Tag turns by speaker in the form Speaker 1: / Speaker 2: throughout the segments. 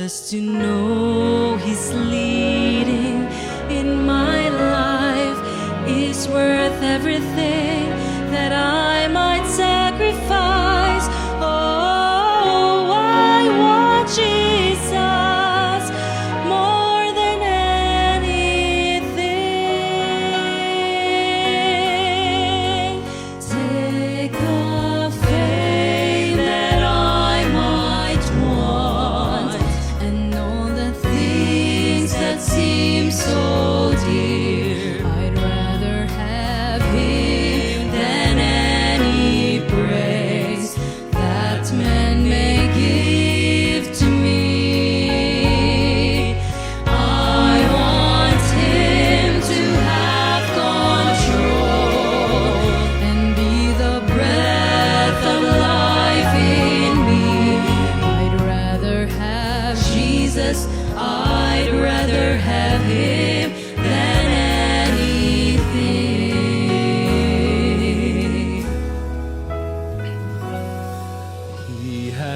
Speaker 1: Just to know He's leading in my life is worth everything that I might sacrifice. Oh, I want Jesus more than anything. Take the faith that I might walk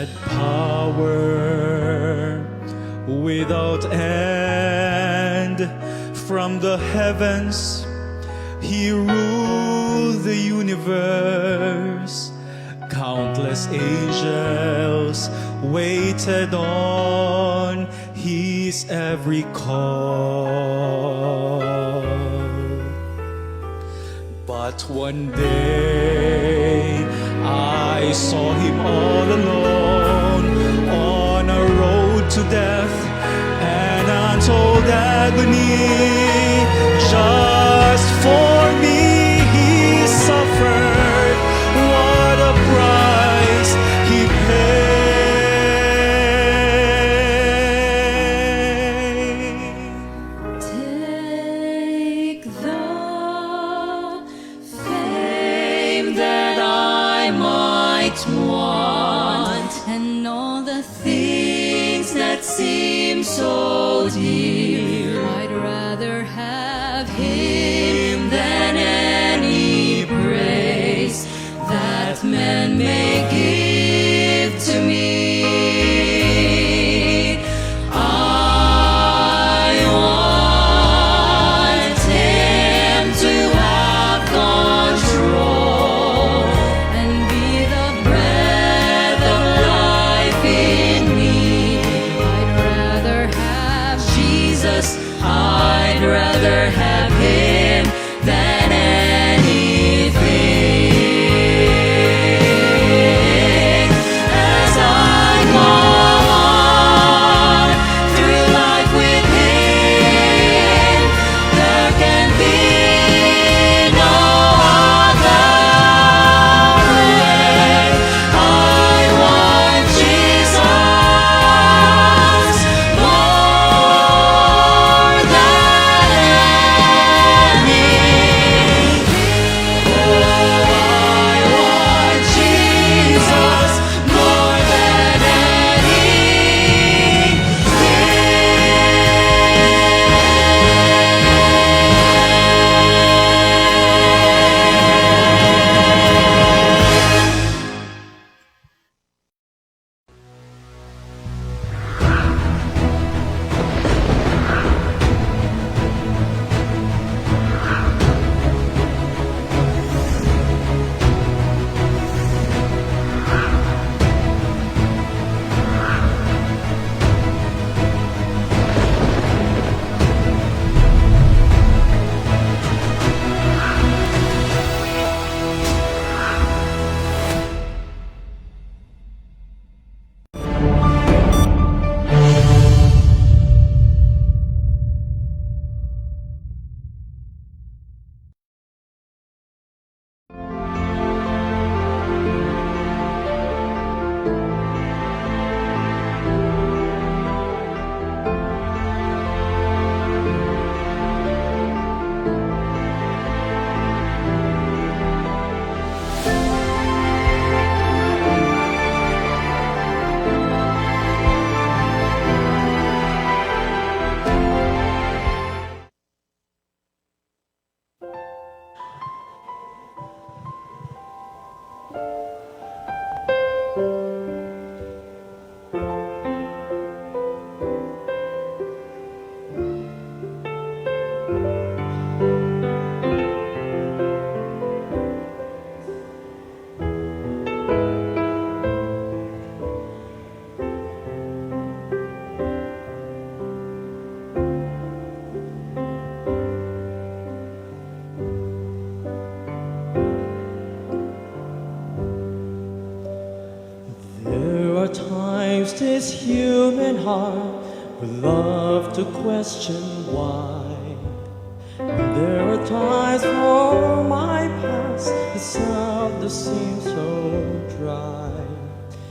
Speaker 2: had power without end. From the heavens He ruled the universe. Countless angels waited on His every call. But one day I saw Him all alone on a road to death and untold agony. Just for me He suffered. What a price He paid.
Speaker 1: Take the fame that I might want, and all the things that seem so dear. I'd rather have Him than any praise that men may give to me. I want Him to have control and be the breath of life in me. I'd rather have Jesus, I'd rather have Him than anything. As I go on through life with Him, there can be no other way. I want Jesus more than anything. Oh, I want Jesus more than anything.
Speaker 2: There are times this human heart would love to question why. And there are times for my past itself that seems so dry.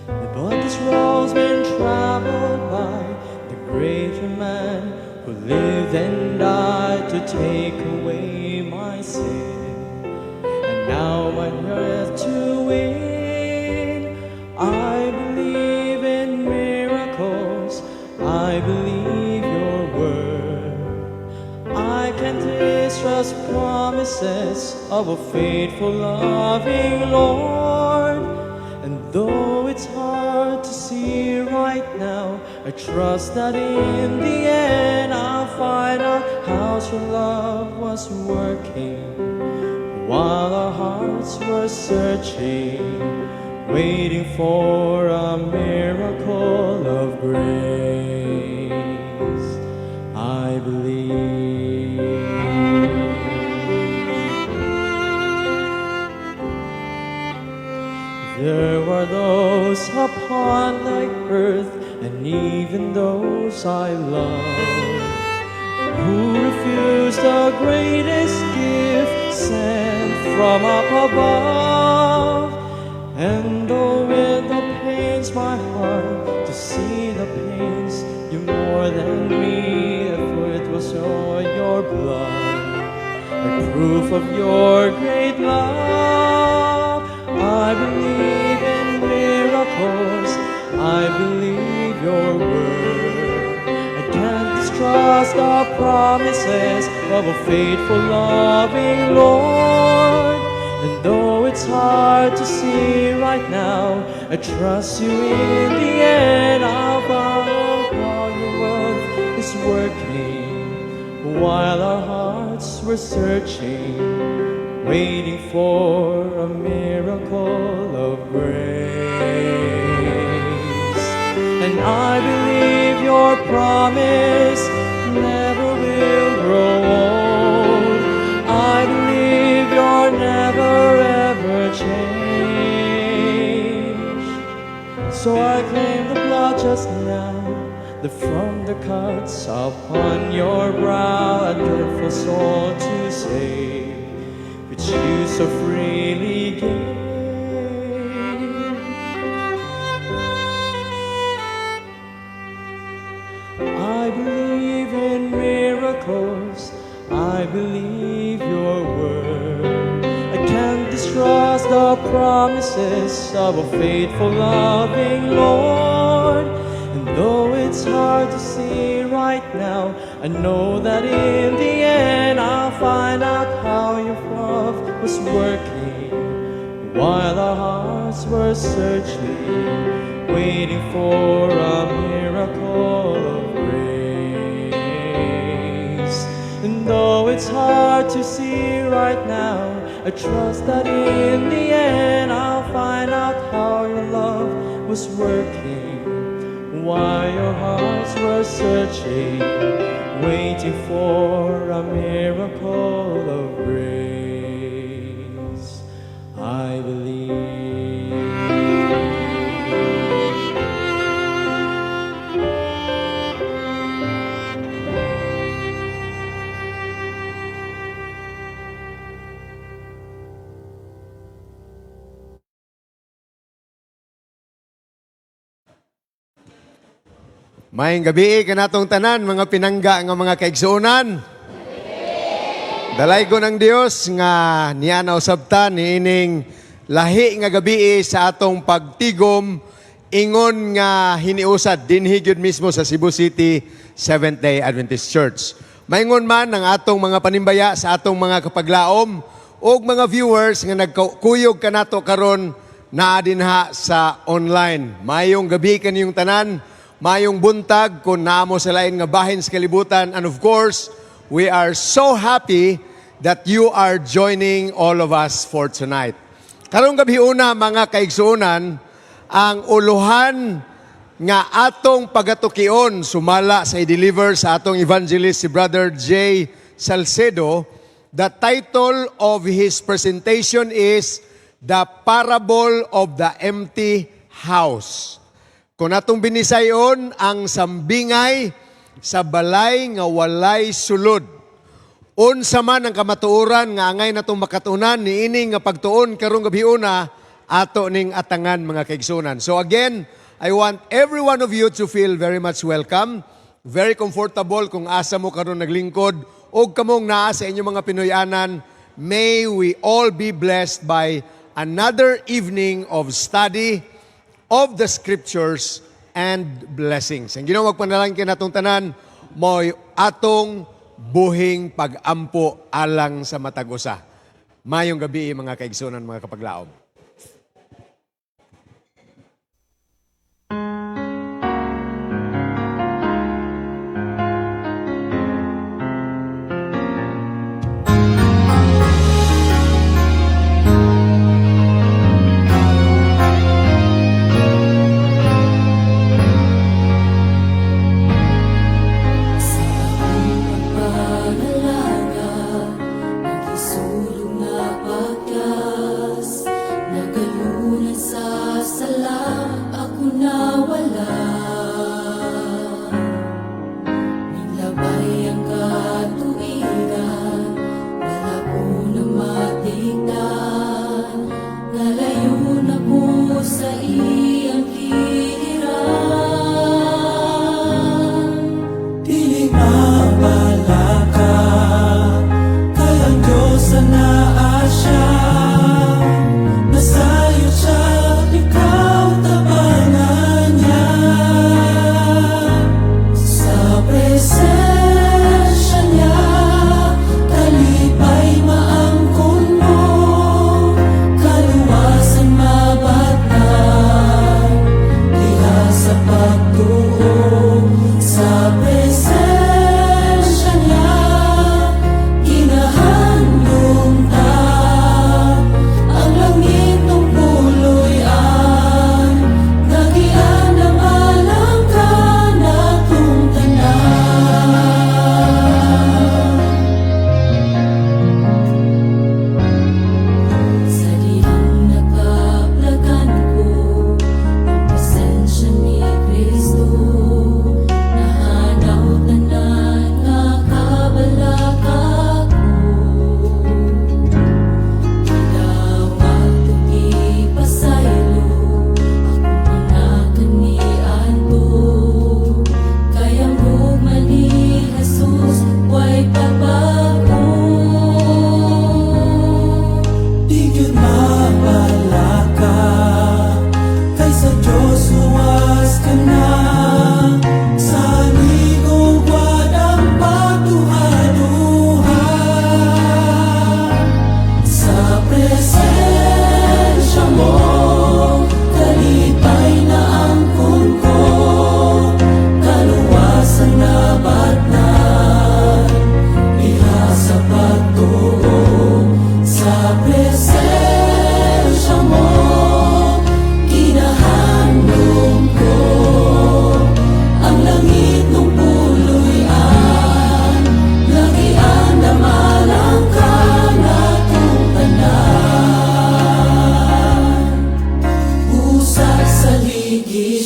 Speaker 2: But this road's been traveled by the greater man who lived and died to take away my sin. And now I'm here to win. I believe in miracles. I believe your word. I can distrust promises of a faithful, loving Lord. And though it it's hard to see right now, I trust that in the end I'll find out how your love was working while our hearts were searching, waiting for a miracle of grace. I believe. There were those upon the earth, and even those I love, who refused the greatest gift sent from up above. And though it pains my heart to see the pains you more than me, for it was all your blood, a proof of your great love. I believe in miracles, I believe your word. I can't distrust the promises of a faithful, loving Lord. And though it's hard to see right now, I trust you in the end. I'll follow how your work is working while our hearts were searching, waiting for a miracle of grace. And I believe your promise never will grow old. I believe you're never ever change. So I claim the blood just now, that from the cuts upon your brow, a dreadful soul to save, which you so freely gave. I believe in miracles, I believe your word. I can't distrust the promises of a faithful, loving Lord. And though it's hard to see right now, I know that in the end I'll find out how your love was working while our hearts were searching, waiting for a miracle of grace. And though it's hard to see right now, I trust that in the end I'll find out how your love was working while your hearts were searching, waiting for a miracle of grace. I believe.
Speaker 3: Maayong gabi kanatong tanan, mga pinangga nga mga kaigsuonan. Dalay ko ng Dios nga niya na usabta niining lahi nga gabi sa atong pagtigom ingon nga hiniusad dinhi gyud mismo sa Cebu City Seventh-day Adventist Church. Maingon man ang atong mga panimbaya sa atong mga kapaglaom ug mga viewers nga nagkuyog kanato karon naa dinha sa online. Mayong gabi kaniyong tanan. Mayong buntag kung naamo sa lain nga bahin sa kalibutan. And of course, we are so happy that you are joining all of us for tonight. Karong gabi una, mga kaigsuonan, ang uluhan nga atong pagatukion sumala sa i-deliver sa atong evangelist si Brother J. Salcedo. The title of his presentation is The Parable of the Empty House. Kung atong binisayon ang sambingay sa balay nga walay sulod. Unsa man ang kamatuoran nga angay natong makatunan niini nga pagtuon karong gabi una ato ning atangan mga kaigsunan. So again, I want every one of you to feel very much welcome, very comfortable kung asa mo karon naglingkod o kamong naa sa inyong mga Pinoyanan. May we all be blessed by another evening of study of the Scriptures and blessings. Ang ginawag panalangin natong tanan, mo'y atong buhing pag-ampo alang sa matagusa. Mayong gabi mga kaigsunan, mga kapaglaom.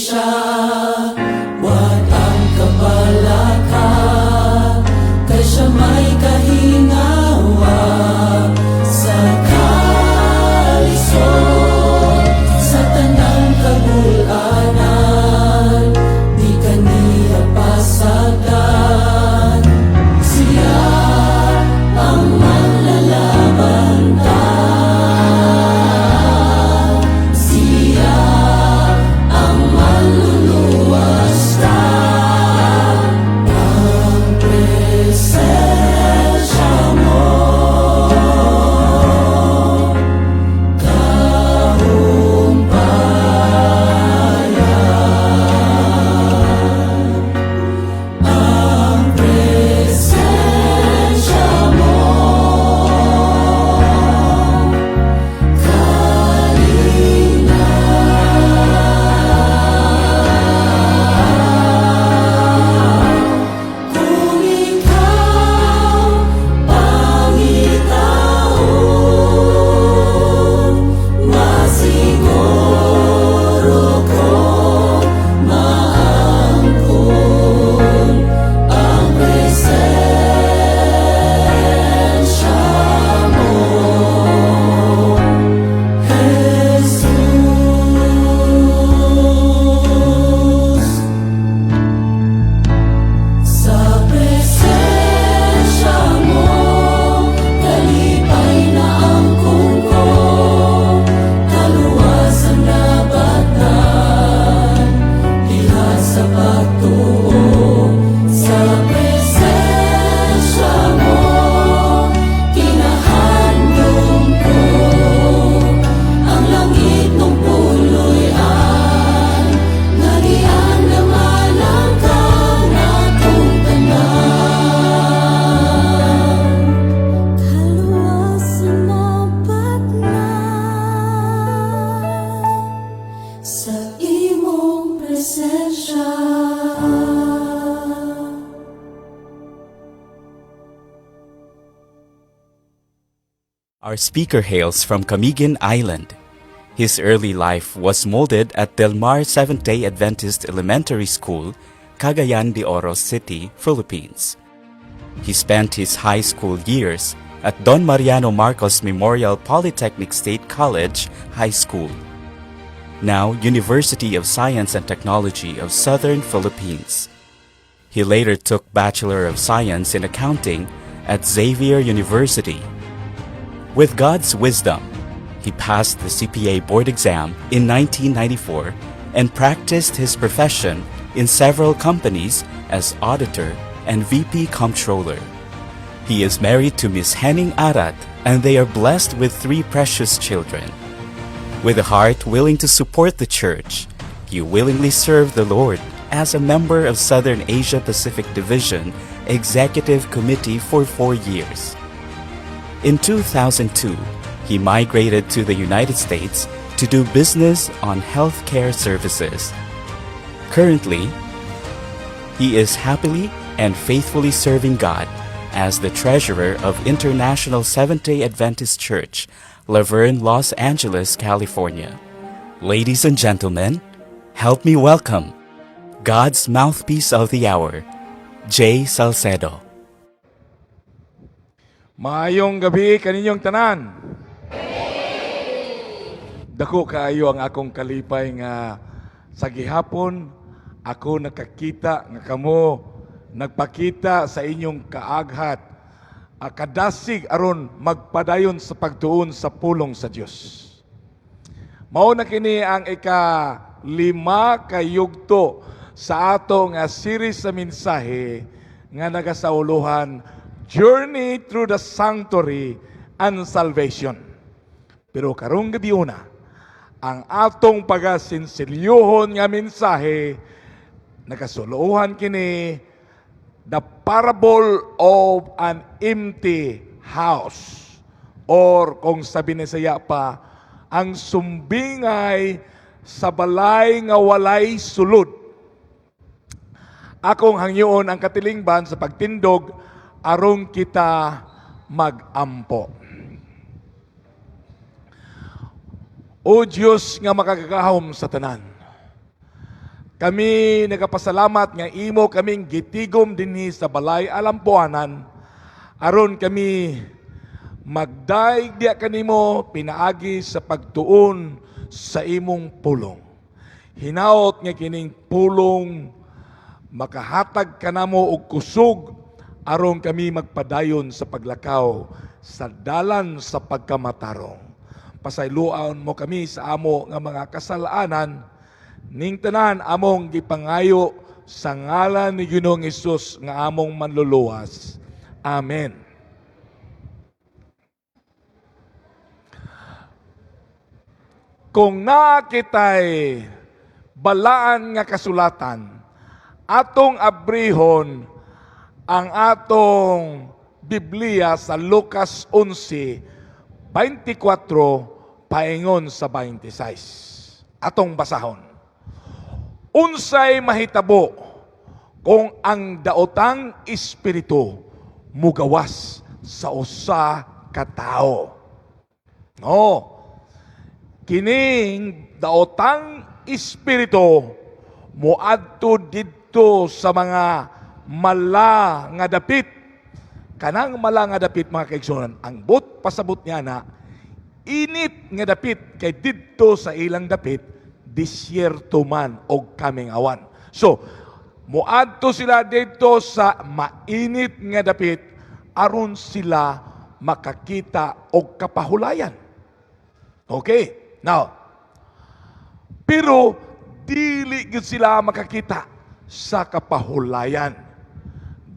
Speaker 1: siya, wag ang kabalaka, kay siya may kahingawa sa kalisod, sa tanang kagulanan, di kaniya pasagdan. Siya ang manlalaban ta, siya ang manluluwas ta, ang presensya mo kahumpayan, ang presensya mo kung ikaw pangitaon, masiguro ko maangkon ang presensya mo, Jesus. Sa presensya mo, kalipay na ang kungko, kaluwasan na batang, diha sa pagtuo. Sa presensya mo, kinahandong ko, ang langit ng puloy-an, narian naman ang kanakong tanan. Kaluwasan na batnan, sa imong presensya.
Speaker 4: Our speaker hails from Camiguin Island. His early life was molded at Del Mar Seventh-day Adventist Elementary School, Cagayan de Oro City, Philippines. He spent his high school years at Don Mariano Marcos Memorial Polytechnic State College High School, now University of Science and Technology of Southern Philippines. He later took Bachelor of Science in Accounting at Xavier University. With God's wisdom, he passed the CPA board exam in 1994 and practiced his profession in several companies as auditor and VP Comptroller. He is married to Miss Henning Arat, and they are blessed with 3 precious children. With a heart willing to support the church, he willingly served the Lord as a member of Southern Asia Pacific Division Executive Committee for 4 years. In 2002, he migrated to the United States to do business on healthcare services. Currently, he is happily and faithfully serving God as the treasurer of International Seventh-day Adventist Church, Laverne, Los Angeles, California. Ladies and gentlemen, help me welcome God's mouthpiece of the hour, Jay Salcedo.
Speaker 5: Maayong gabi kaninyong tanan. Dako kaayo ang akong kalipay nga sa gihapon ako nakakita nga kamo nagpakita sa inyong kaaghat kadasig aron magpadayon sa pagtuon sa pulong sa Dios. Mao na kini ang ika-5 ka yugto sa ato nga series sa mensahe nga nagasauluhan Journey through the Sanctuary and Salvation. Pero karong gabi una, ang atong pagasinsilyohon nga mensahe nakasuluhan kini The Parable of an Empty House, or kung sabi ni saya pa, ang sumbingay sa balay nga walay sulod. Akong hangyoon ang katilingban sa pagtindog aron kita magampo. O Diyos nga makagagahom sa tanan, Kami nagapasalamat nga imo kaming gitigom dinhi sa balay alampuanan aron kami magdaig diya kanimo pinaagi sa pagtuon sa imong pulong. Hinaot nga kining pulong makahatag kanamo og kusog aron kami magpadayon sa paglakaw sa dalan sa pagkamatarong. Pasayloan mo kami sa amo nga mga kasalanan, ning tanan among gipangayo sa ngalan ni Ginoong Hesus nga among manluluwas. Amen. Kung nakitay balaan nga kasulatan, atong abrihon ang atong Biblia sa Lucas 11:24 paingon sa 26. Atong basahon. Unsay mahitabo kung ang daotang espiritu mugawas sa usa ka tawo. No. Kining daotang espiritu moadto didto sa mga mala nga dapit. Kanang mala nga dapit mga kaigsunan, ang but pasabot niya na init nga dapit kay didto sa ilang dapit disyerto man og kaming awan. So, muadto sila dito sa mainit nga dapit aron sila makakita og kapahulayan. Okay. Now, pero dili gid sila makakita sa kapahulayan.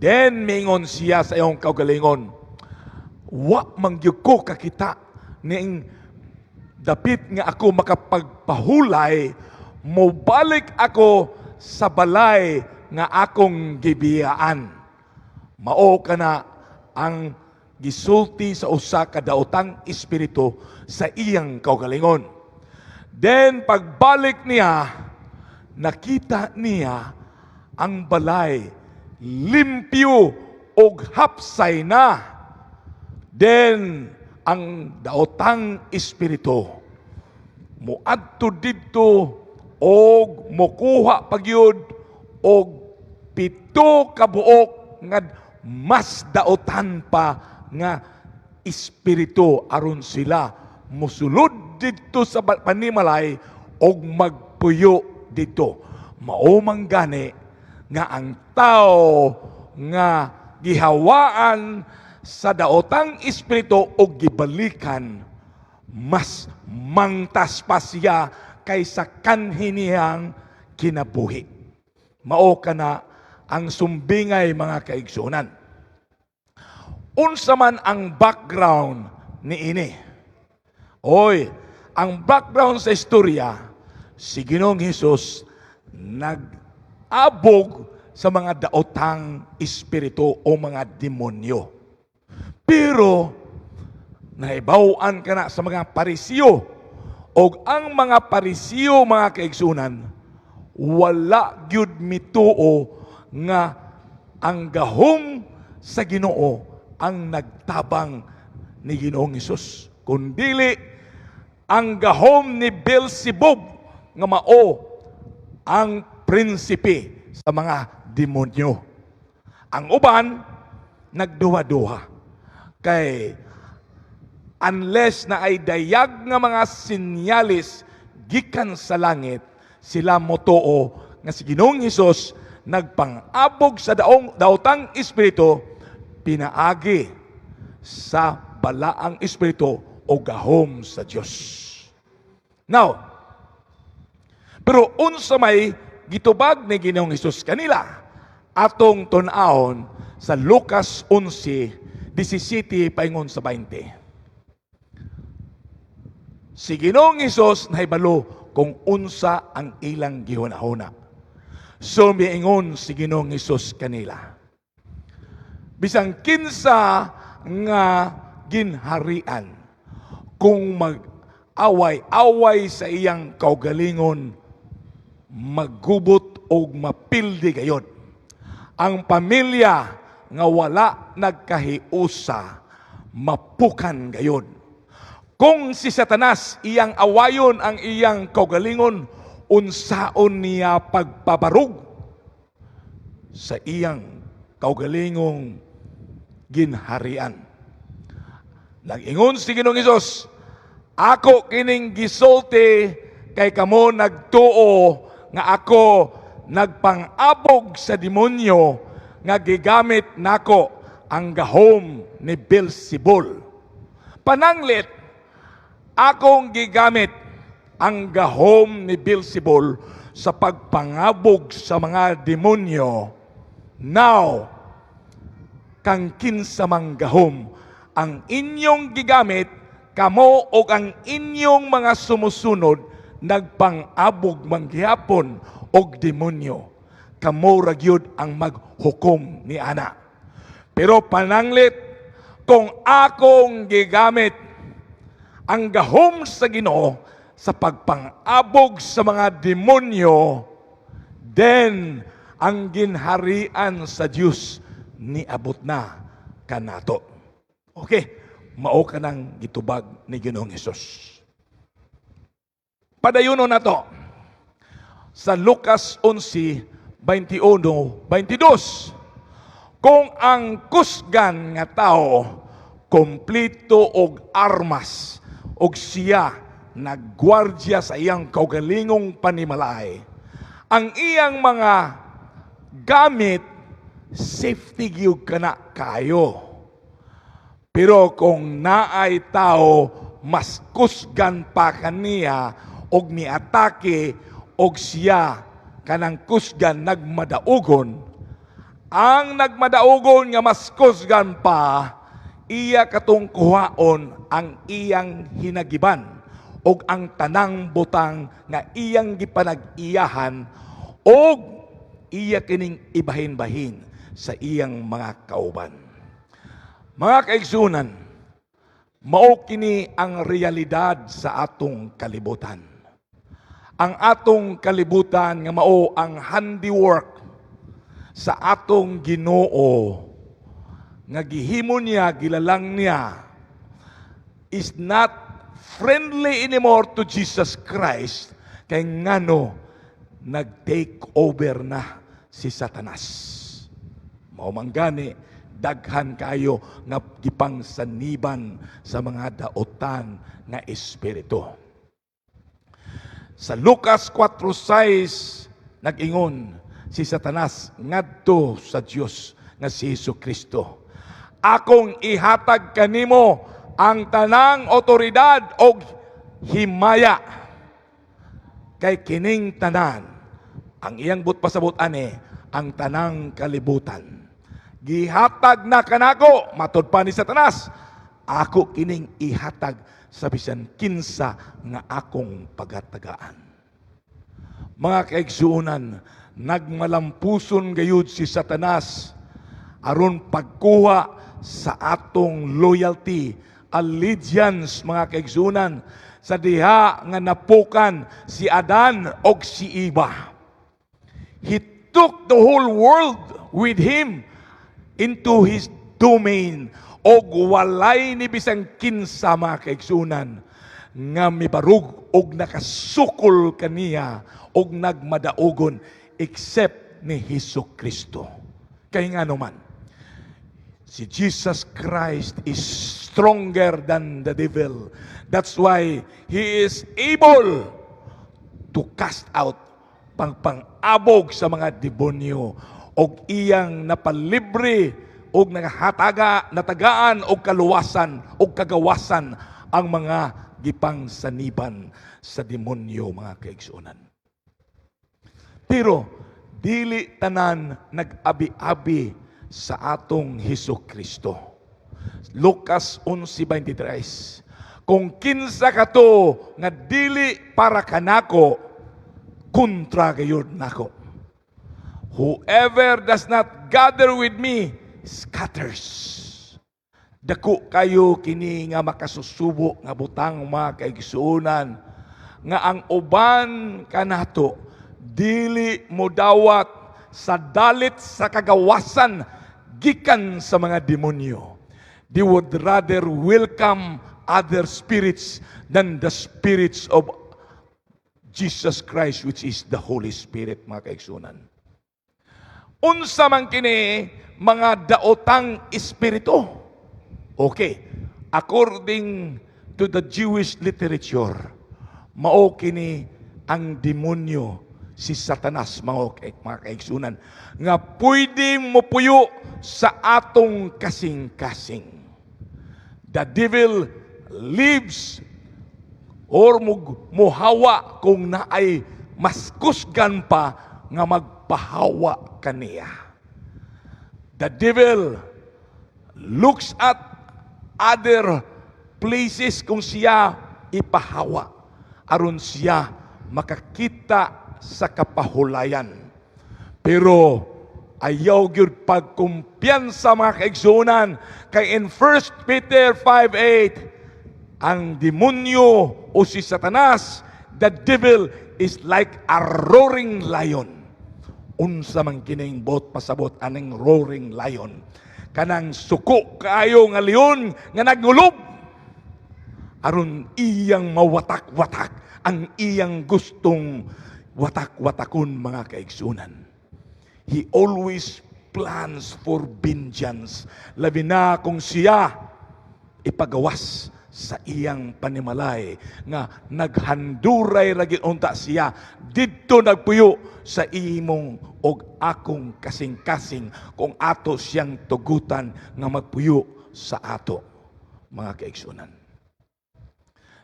Speaker 5: Then mingon siya sa iyong kaugalingon, wa mangyud ko kakita ning dapit nga ako makapagpahulay, mobalik ako sa balay nga akong gibiyaan. Mao kana ang gisulti sa usa ka daotang espiritu sa iyang kaugalingon. Then pagbalik niya, nakita niya ang balay limpyo og hapsay na. Then ang daotang espiritu muadto didto og mokuha pagyud og 7 ka buok nga mas daotan pa nga espiritu aron sila musulod didto sa panimalay og magpuyo didto. Mao man gani nga ang tao nga gihawaan sa daotang espiritu og gibalikan mas mangtas pa siya kaysa kanhinihang kinabuhi. Mao kana ang sumbingay mga kaigsunan. Unsa man ang background ni ini? Oy, ang background sa istorya, si Ginoong Hesus nag-abog sa mga daotang espiritu o mga demonyo. Pero naibawan ka na sa mga Parisiyo o ang mga Parisiyo mga kaigsunan wala gyud mituo nga ang gahom sa Ginoo ang nagtabang ni Ginoong Hesus, kundili ang gahom ni Beelzebub nga mao ang prinsipe sa mga demonyo. Ang uban nagduha-duha kay unless na ay dayag nga mga sinyalis gikan sa langit, sila motoo nga si Ginoong Hesus nagpang-abog sa daotang espiritu pinaagi sa balaang espiritu o gahom sa Dios. Now, pero unsa may gitubag ni Ginoong Hesus kanila atong tun-ahon sa Lucas 11:17 paingon sa 20. Si Ginoong Hesus nahibalo kung unsa ang ilang gihunahuna. So miingon si Ginoong Hesus kanila, bisang kinsa nga ginharian kung mag-away-away sa iyang kaugalingon, maggubot o mapildi gayod. Ang pamilya nga wala nagkahiusa, mapukan gayod. Kung si Satanas iyang awayon ang iyang kaugalingon, unsaon niya pagpabarog sa iyang kaugalingong ginharian. Nag-ingon si Ginoong Hesus, ako kining gisulti kay kamo nagtuo nga ako nagpang-abog sa demonyo nga gigamit nako ang gahom ni Beelzebul. Pananglit, akong gigamit ang gahom ni Beelzebul sa pagpangabog sa mga demonyo. Now, kang kinsamang gahom ang inyong gigamit, kamo o ang inyong mga sumusunod nagpang-abog manggihapon og demonyo. Kamo ragyod ang maghukom ni ana. Pero pananglit, kung akong gigamit ang gahom sa Ginoo sa pagpang-abog sa mga demonyo, then ang ginharian sa Dios niabot na kanato. Okay, mao ka nang gitubag ni Ginoong Hesus. Padayuno na to sa Lucas 11:21-22. Kung ang kusgan nga tao kompleto og armas og siya naggwardya sa iyang kaugalingong panimalay, ang iyang mga gamit safety gyud kana kayo. Pero kung naay tao mas kusgan pa kaniya og niatake og siya kanang kusgan nagmadaugon, ang nagmadaugon nga mas kusgan pa, iya katong kuhaon ang iyang hinagiban og ang tanang butang nga iyang gipanag-iyahan og iya kining ibahin-bahin sa iyang mga kauban. Mga kaigsunan, mao kini ang realidad sa atong kalibutan. Ang atong kalibutan nga mao ang handiwork sa atong Ginoo nga gihimo niya, gilalang niya, is not friendly anymore to Jesus Christ kay ngano nag-take over na si Satanas. Mao man gani daghan kayo nga gipangsaniban sa mga daotan nga espiritu. Sa Lucas 4:6 nag-ingon si Satanas ngadto sa Dios nga si Jesucristo, akong ihatag kanimo ang tanang otoridad og himaya. Kay kining tanan, ang iyang pasabot ani, ang tanang kalibutan. Gihatag na kanako, matod pa ni Satanas, ako kining ihatag sa bisan kinsa nga akong pagatagaan. Mga kaigsuonan, nagmalampuson gayud si Satanas aron pagkuha sa atong loyalty, allegiance, mga kaigsuonan, sa diha nga napukan si Adan og si Eva. He took the whole world with him into his domain, og walay ni bisang kinsa, mga kaigsuonan, nga mibarug og nakasukol kaniya og nagmadaugon except ni Jesucristo. Kay nga naman, si Jesus Christ is stronger than the devil. That's why He is able to cast out pang-abog sa mga demonyo og iyang napalibre og natagaan og kaluwasan og kagawasan ang mga gipangsaniban sa demonyo, mga kaigsuonan. Pero dili tanan nag-abi-abi sa atong Hesukristo. Lucas 11:23. Kung kinsa kato nga dili para kanako, kontra gayud nako. Whoever does not gather with me scatters. Dako kayo kini nga makasusubo nga butang, mga kaigsuonan, nga ang uban kanato dili modawat sa dalit sa kagawasan gikan sa mga demonyo. They would rather welcome other spirits than the spirits of Jesus Christ, which is the Holy Spirit, mga kaigsunan. Unsa man kini mga daotang espiritu. Okay, according to the Jewish literature, mao kini ang demonyo, si Satanas, mga kaigsunan, nga pwede mopuyo sa atong kasing-kasing. The devil lives or muhawa kung naay mas kusgan pa nga magpahawa kaniya. The devil looks at other places kung siya ipahawa aron siya makakita sa kapahulayan. Pero ayaw gyud pagkumpiyansa, mga kaigsunan, kay in 1 Peter 5:8, ang demonyo o si Satanas, the devil is like a roaring lion. Unsa man kining bot pasabot aning roaring lion, kanang suko kaayo nga leon nga nagulob aron iyang mawatak-watak ang iyang gustong watak-watakon, mga kaigsunan. He always plans for vengeance, labi na kung siya ipagawas sa iyang panimalay nga naghanduray ragin unta siya didto nagpuyo sa imong og akong kasing-kasing kung ato siyang tugutan nga magpuyo sa ato, mga kaigsunan.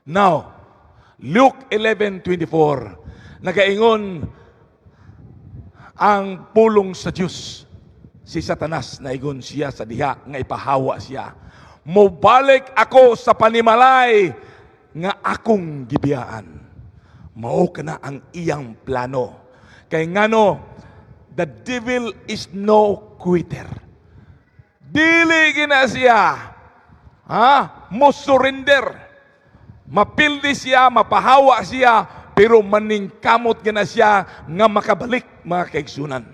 Speaker 5: Now, Luke 11:24, nagaingon ang pulong sa Diyos, si Satanas, naigon siya sa diha nga ipahawa siya. Mobalik ako sa panimalay nga akong gibiyaan. Mao kana ang iyang plano. Kay ngano, the devil is no quitter. Dili gina siya mo surrender. Mapildi siya, mapahawa siya, pero maningkamot gina siya nga makabalik, mga kaigsunan.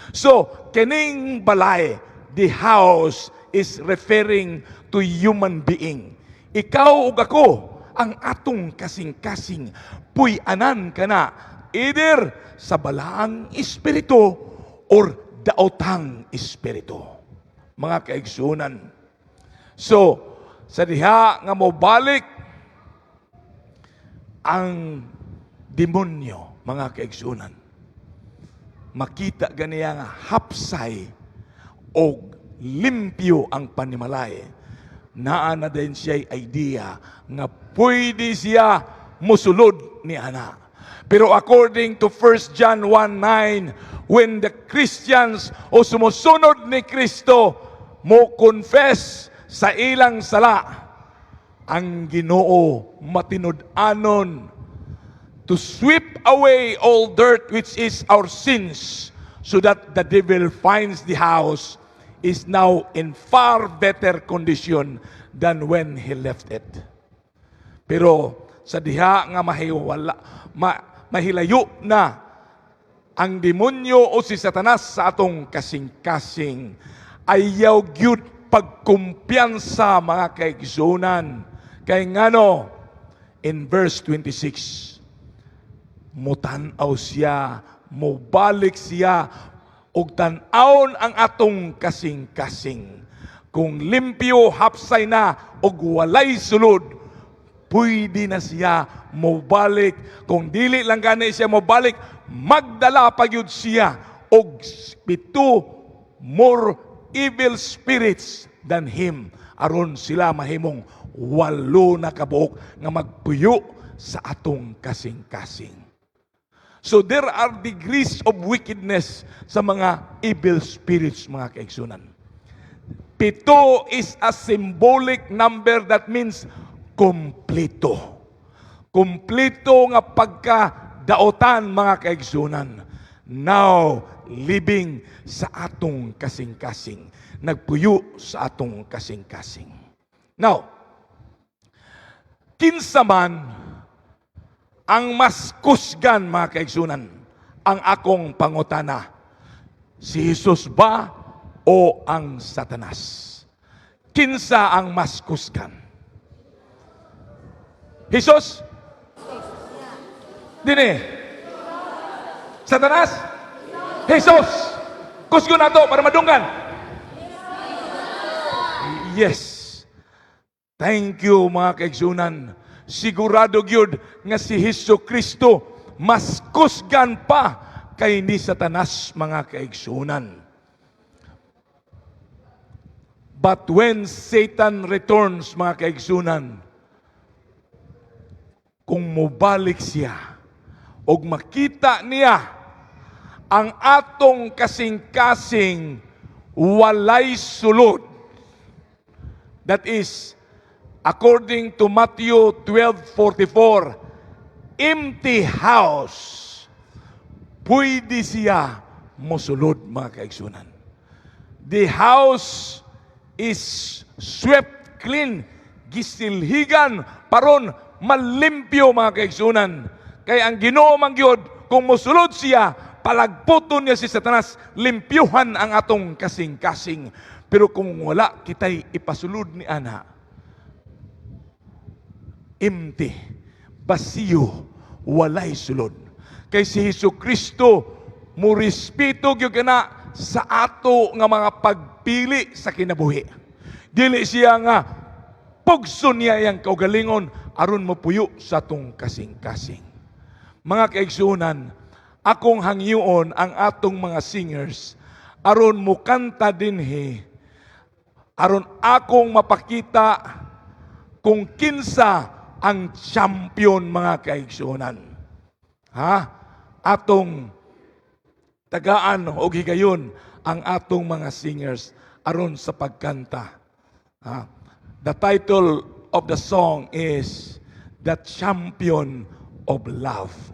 Speaker 5: So, kining balay, the house is referring to human being. Ikaw ug ako, ang atong kasing-kasing, puy-anan ka na, either sa balaang espiritu or daotang espiritu. Mga kaigsunan. So, sa diha nga mobalik ang demonyo, mga kaigsunan, makita ganiya nga hapsay o limpyo ang panimalay. Naa na din siya'y idea nga pwede siya musulod ni ana. Pero according to 1 John 1:9, when the Christians o sumusunod ni Kristo mo confess sa ilang sala, ang Ginoo matinud-anon to sweep away all dirt which is our sins, so that the devil finds the house is now in far better condition than when he left it. Pero sa diha nga mahilayo na ang demonyo o si Satanas sa atong kasing-kasing, ayaw gyud pagkumpiyansa, mga kaigsunan. Kay ngano, in verse 26, mutanaw siya, mobalik siya, ug tan-awon ang atong kasing-kasing. Kung limpyo, hapsay na, ug walay sulod, pwede na siya mobalik. Kung dili lang gani siya mobalik, magdala pa gyud siya og 7 more evil spirits than him, aron sila mahimong 8 na kabuok nga magpuyo sa atong kasing-kasing. So there are degrees of wickedness sa mga evil spirits, mga kaigsunan. 7 is a symbolic number that means kompleto. Kompleto nga pagkadaotan, mga kaigsunan. Now, living sa atong kasing-kasing. Nagpuyo sa atong kasing-kasing. Now, kinsa man ang mas kusgan, mga kaigsunan, ang akong pangutana, si Jesus ba o ang Satanas? Kinsa ang mas kusgan? Jesus? Dini. Satanas? Jesus. Kusgo na to para madunggan. Yes. Thank you mga kaigsunan. Sigurado gyud nga si Hesus Kristo mas kusgan pa kay ni Satanas mga kaigsunan. But when Satan returns mga kaigsunan, kung mubalik siya og makita niya ang atong kasing-kasing walay sulod. That is, according to Matthew 12:44, empty house, pwede siya mosulod mga kaigsunan. The house is swept clean, gisilhigan, paron malimpyo mga kaigsunan. Kaya ang Ginoo man gyud, kung mosulod siya, palagputon niya si Satanas, limpyuhan ang atong kasing-kasing. Pero kung wala kitay ipasulod ni ana, empty, basiyo, walay sulod. Kay si Jesucristo, mo respeto gyud kana sa ato nga mga pagpili sa kinabuhi. Dili siya nga pugson niya yang kaugalingon aron mapuyo sa atong kasing-kasing. Mga kaigsunan, akong hangyoon ang atong mga singers aron mukanta dinhi, aron akong mapakita kung kinsa ang champion mga kaigsunan. Ha? Atong tagaan o higayon ang atong mga singers aron sa pagkanta. Ha? The title of the song is The Champion of Love.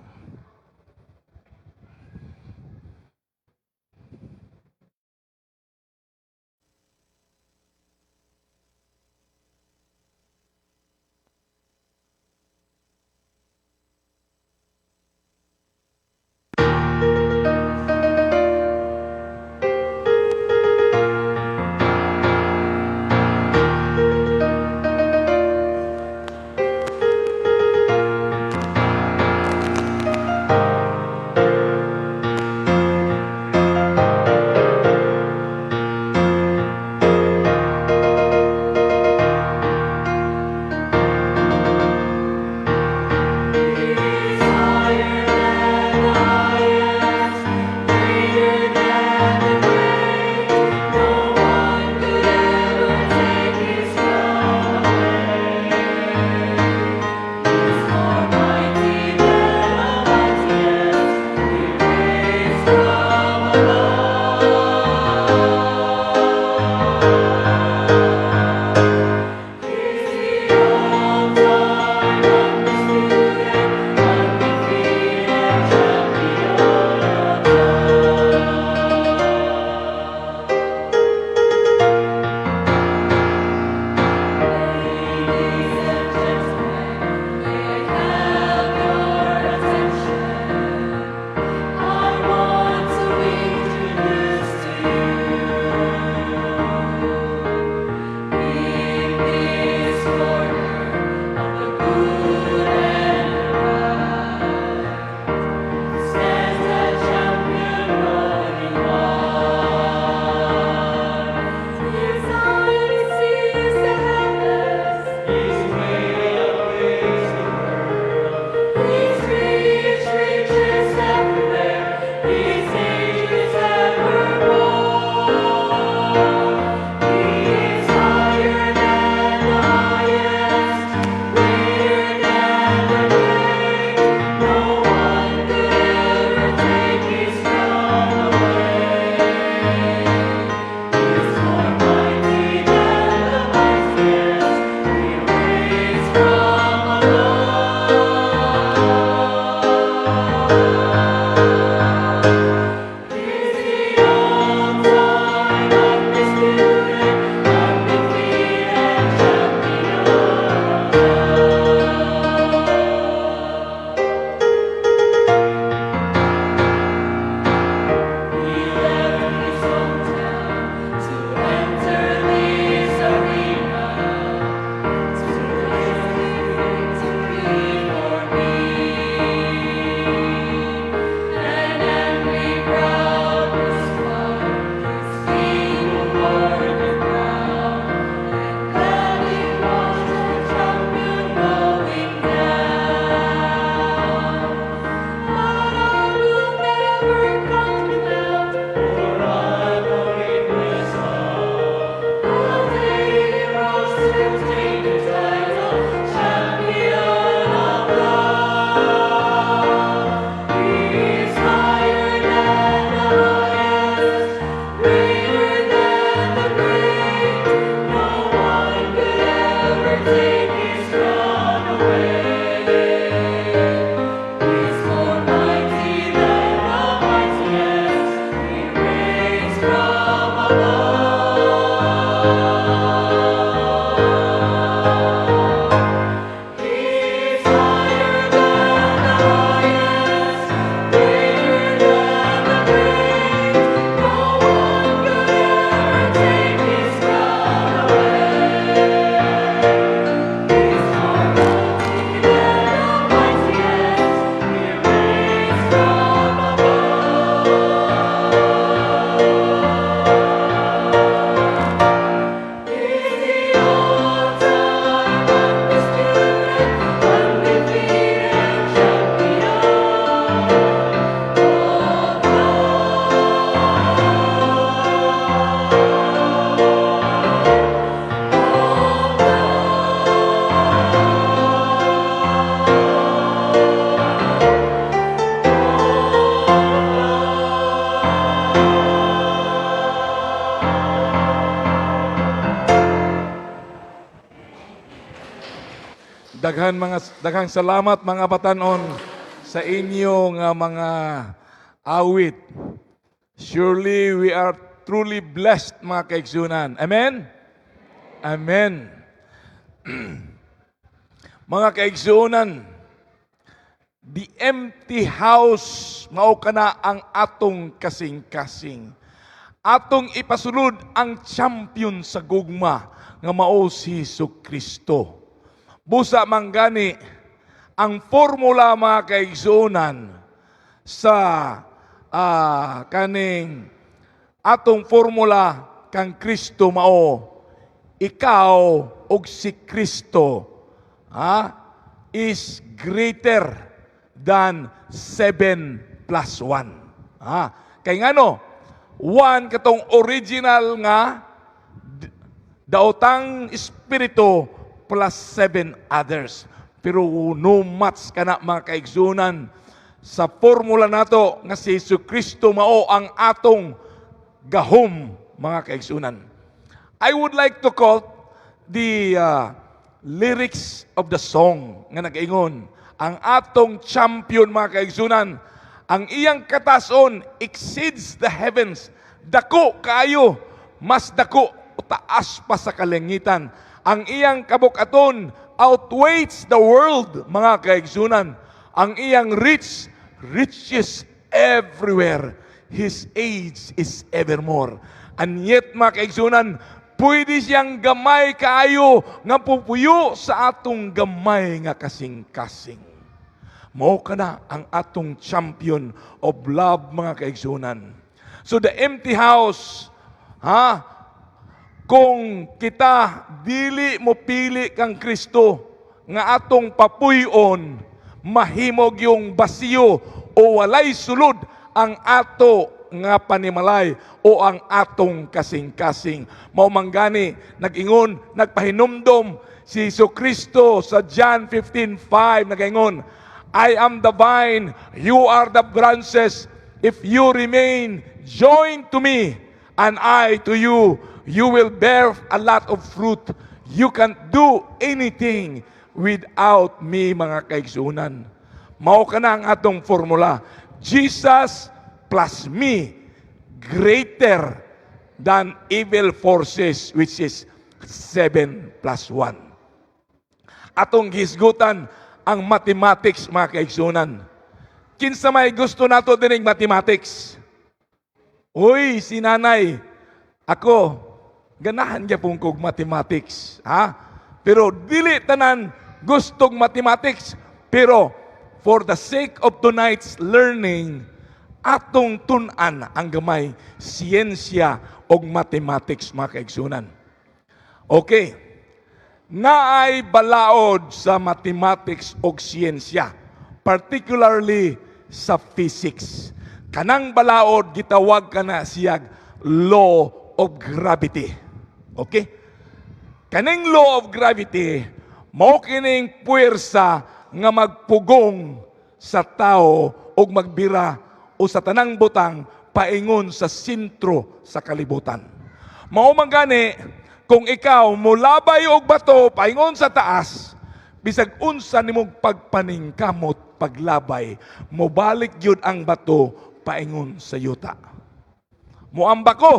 Speaker 5: daghang salamat mga batanon sa inyong mga awit. Surely we are truly blessed mga kaigsunan. Amen? Amen. Mga kaigsunan, the empty house mao kana ang atong kasing-kasing. Atong ipasulod ang champion sa gugma nga mao si Jesucristo. Busa manggani ang formula mga kaigsunan sa kaning atong formula kang Kristo mao ikaw og si Kristo is greater than 7 plus 1. Kay ngano? 1 katong original nga daotang espiritu plus 7 others. Pero no match kana mga kaigsunan sa formula nato nga si Jesucristo mao ang atong gahom mga kaigsunan. I would like to quote the lyrics of the song nga nag-ingon, ang atong champion mga kaigsunan, ang iyang katason exceeds the heavens, dako kaayo, mas dako o taas pa sa kalangitan. Ang iyang kabukaton outweighs the world mga kaigsunan. Ang iyang riches everywhere. His age is evermore. And yet mga kaigsunan, pwede siyang gamay kaayo nga pupuyo sa atong gamay nga kasing-kasing. Mao kana ang atong champion of love mga kaigsunan. So the empty house, kung kita dili mo pili kang Kristo nga atong papuyon, mahimog yung basiyo o walay sulod ang ato nga panimalay o ang atong kasing-kasing. Mao manggani nag-ingon, nagpahinumdom si Jesucristo sa John 15:5 nag-ingon, I am the vine, you are the branches. If you remain joined to me and I to you, you will bear a lot of fruit. You can't do anything without me mga kaigsunan. Mao kana ang atong formula. Jesus plus me greater than evil forces, which is 7 plus 1. Atong hisgutan ang mathematics mga kaigsunan. Kinsa may gusto nato dining mathematics? Uy, si nanay, ako, ganahan niya pong kog mathematics. Pero dili tanan gustong mathematics. Pero for the sake of tonight's learning, atong tun-an ang gamay siyensya og mathematics mga kaigsunan. Okay. Naay balaod sa mathematics og siyensya, particularly sa physics. Kanang balaod gitawag kana siyag law of gravity. Okay? Kaning law of gravity mao kining puwersa nga magpugong sa tao og magbira o sa tanang butang paingon sa sentro sa kalibutan. Mao man gani kung ikaw mulabay og bato paingon sa taas, bisag unsa nimong pagpaningkamot paglabay, mobalik gyud ang bato paingon sa yuta. Muamba ko.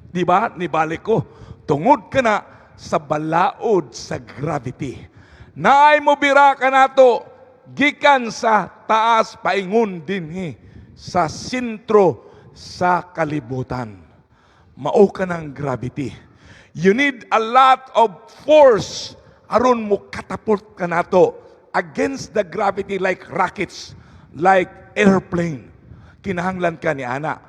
Speaker 5: Di ba? Nibalik ko. Tungod ka na sa balaod sa gravity. Naay mo bira ka nato gikan sa taas paingon dinhi sa sentro sa kalibutan. Mao ka ng gravity. You need a lot of force aron mo katapult ka nato against the gravity like rockets, like airplane. Kinahanglan ka ni ana.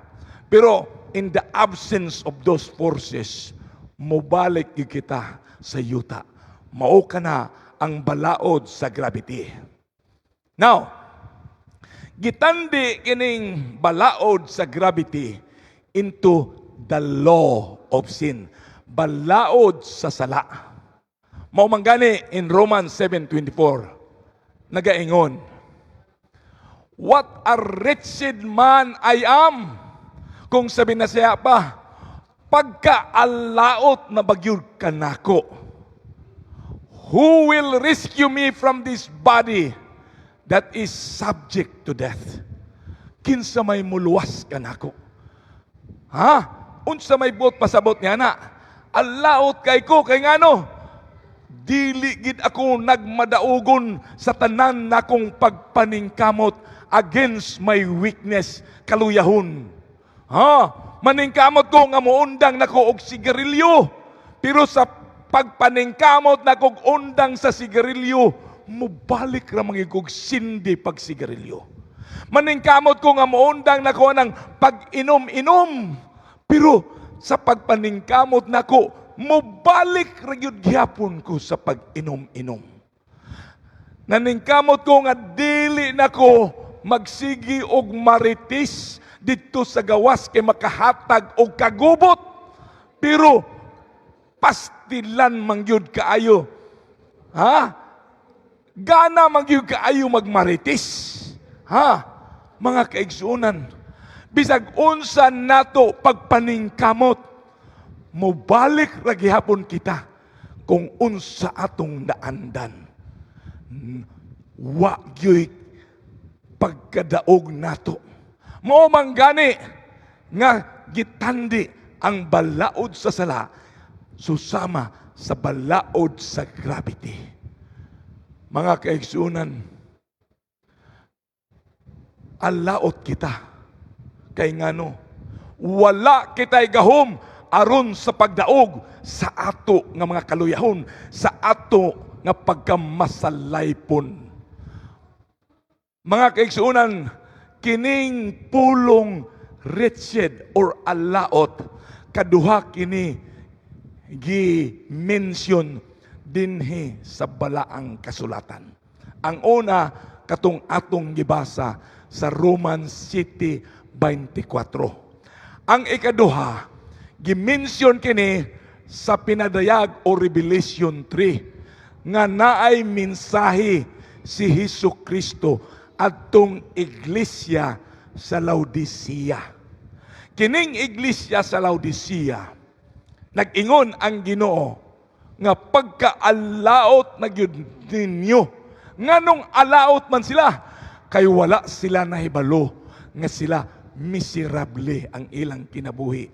Speaker 5: Pero in the absence of those forces, mobalik kita sa yuta. Mao ka na ang balaod sa gravity. Now, gitandi kining balaod sa gravity into the law of sin. Balaod sa sala. Mao manggani in Romans 7:24 nagaingon, what a wretched man I am. Kung sabi na siya pagkaalaot na bagyod kanako. Who will rescue me from this body that is subject to death? Kinsa may muluwas ka nako? Ha? Unsa may buot pasabot niya na? Allaot kay ko, kay ngano? Dili gid ako nagmadaugon sa tanan nakong pagpaningkamot against my weakness, kaluyahon. Ha? Maningkamot ko nga muundang nako og sigarilyo. Pero sa pagpaningkamot nako og undang sa sigarilyo, mubalik ra mangigog sindi pag sigarilyo. Maningkamot ko nga muundang nako ng pag-inom-inom. Pero sa pagpaningkamot nako, mubalik ra gyud gyapon ko sa pag-inom-inom. Naningkamot ko nga dili nako magsigi og maritis didto sa gawas kay makahatag og kagubot. Pero pastilan mangyud kaayo. Ha? Gana mangyud kaayo magmaritis. Ha? Mga kaigsuonan, bisag unsa nato pagpaningkamot, mobalik ra gihapon kita kung unsa atong naandan. Wa gyoy pagkadaog nato. Mao man gani nga gitandi ang balaod sa sala susama sa balaod sa gravity. Mga kaigsuonan, alaot kita. Kay ngano, wala kitay gahom aron sa pagdaog sa ato nga mga kaluyahon, sa ato nga pagkamasalaypon. Mga kaigsuonan, kining pulong wretched or alaot, kaduha kini gi-mention dinhi sa balaang kasulatan. Ang una, katong atong gibasa sa Romans 7:24. Ang ikaduha, gimension kini sa pinadayag o Revelation 3 nga naay mensahe si Hesus Kristo adtong iglesia sa Laodicea. Kining iglesia sa Laodicea, nag-ingon ang Ginoo nga pagkaalaot na gyud ninyo. Nganong alaot man sila? Kay wala sila nahibalo nga sila miserable ang ilang kinabuhi.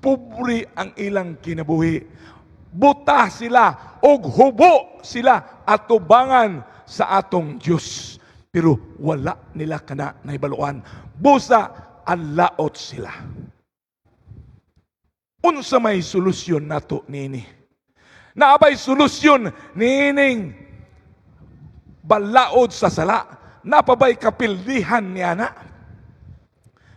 Speaker 5: Pobre ang ilang kinabuhi. Buta sila og hubo sila atubangan sa atong Dios. Pero wala nila kana nahibaluan. Busa alaot sila. Unsa may solusyon nato nini? Naabay solusyon nining balaod sa sala. Napabay kapildihan niya na.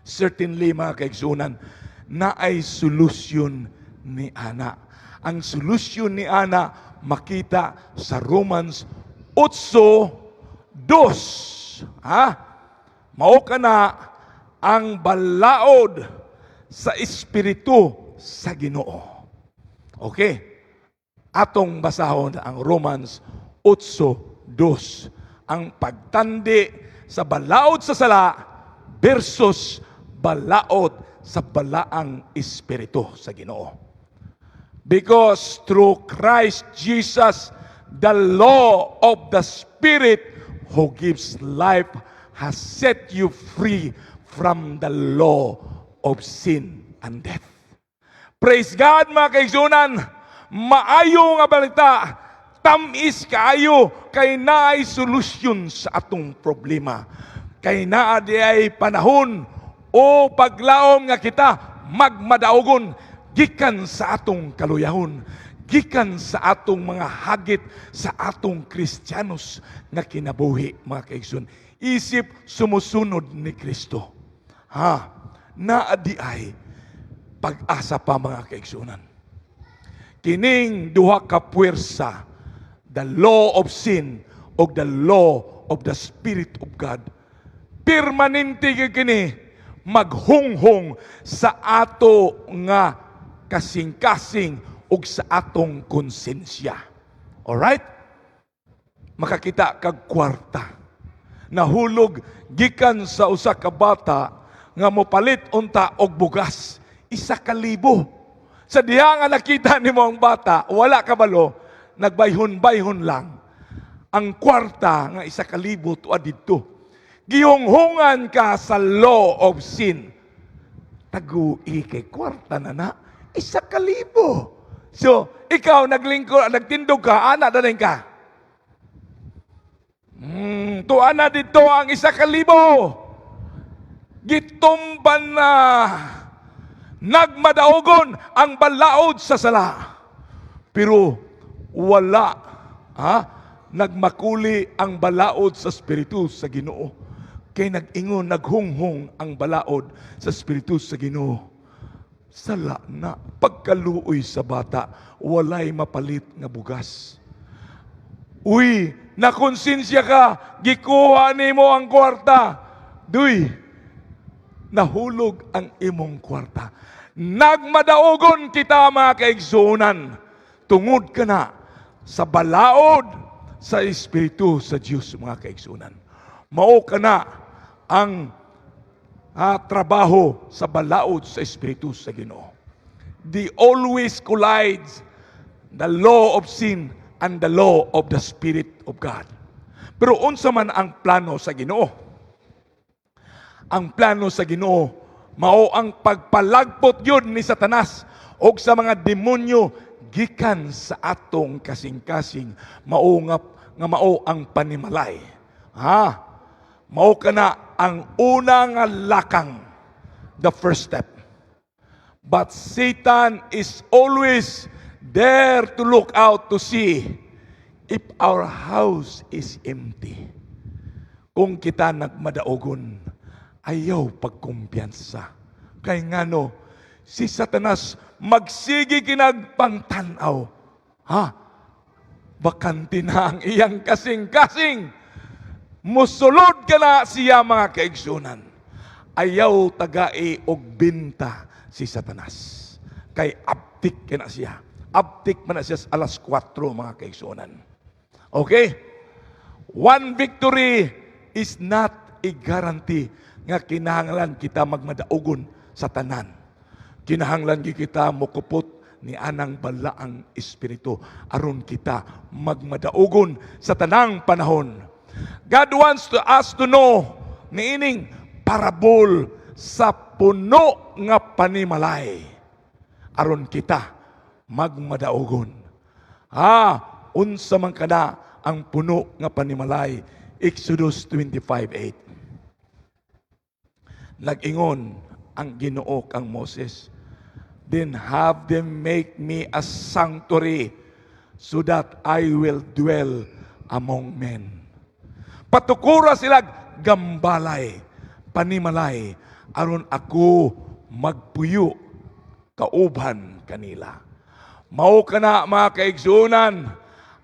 Speaker 5: Certainly mga kaigsunan, na ay solusyon ni Ana. Ang solusyon ni Ana makita sa Romans 8:2. Mao kana ang balaod sa espiritu sa Ginoo. Okay? Atong basahon ang Romans 8:2. Ang pagtandi sa balaod sa sala versus balaod sa balaang espiritu sa Ginoo. Because through Christ Jesus, the law of the Spirit who gives life has set you free from the law of sin and death. Praise God mga kaigsunan, maayo nga balita, tamis kaayo kay naay solusyon sa atong problema. Kay naa di ay panahon o paglaom nga kita magmadaugon gikan sa atong kaluyahon, gikan sa atong mga hagit sa atong Kristiyanos nga kinabuhi mga kaigsoon. Isip sumusunod ni Kristo. Naa di ay pag-asa pa mga kaigsunan. Kining duha ka puwersa, the law of sin o the law of the Spirit of God, permanente kini maghunghong sa ato nga kasing-kasing o sa atong konsensya. Alright? Makakita kag kwarta. Nahulog gikan sa usa ka bata nga mopalit unta og bugas, 1,000. Sa diha nga nakita nimo ang bata, wala kabalo, nagbayhon-bayhon lang. Ang kwarta nga 1,000 tuad dito. Gihunghungan ka sa law of sin. Tagui kay kwarta na 1,000. So, ikaw naglingkod, nagtindog ka, ana daling ka. Tuan na dito ang 1,000. Gitumban na nagmadaugon ang balaod sa sala. Pero wala nagmakuli ang balaod sa Espiritu sa Ginoo. Kay nag-ingon, naghunghong ang balaod sa Espiritu sa Ginoo. Sala na pagkaluoy sa bata, walay mapalit nga bugas. Uy, nakonsensya ka, gikuha nimo ang kwarta. Duy, nahulog ang imong kwarta. Nagmadaogon kita mga kaigsunan. Tungod ka na sa balaod sa Espiritu sa Diyos mga kaigsunan. Mao ka na ang trabaho sa balaod sa Espiritu sa Ginoo. They always collides the law of sin and the law of the Spirit of God. Pero unsa man ang plano sa Ginoo? Ang plano sa Ginoo mao ang pagpalagpot yun ni Satanas o sa mga demonyo gikan sa atong kasing-kasing mao ang panimalay. Mao kana ang una nga lakang, the first step. But Satan is always there to look out to see if our house is empty. Kung kita nagmadaogon, ayaw pagkumpiyansa. Kay ngano, si Satanas magsigi kinagpangtanaw. Bakante na ang iyang kasing-kasing. Musulod ka na siya mga kaigsunan. Ayaw tagai og binta si Satanas. Kay aptik ka na siya. Aptik man na siya sa alas 4 mga kaigsunan. Okay? One victory is not a guarantee nga kinahanglan kita magmadaugon sa tanan. Kinahanglan kita mukupot ni anang balaang espiritu aron kita magmadaugon sa tanang panahon. God wants us to know niining parabol sa puno nga panimalay aron kita magmadaugon. Unsa man kada ang puno nga panimalay. Exodus 25:8. Nag-ingon ang Ginoo kang Moses, then have them make me a sanctuary so that I will dwell among men. Patukura sila gambalay, panimalay, aron ako magpuyo kauban kanila. Mao kana mga kaigsunan,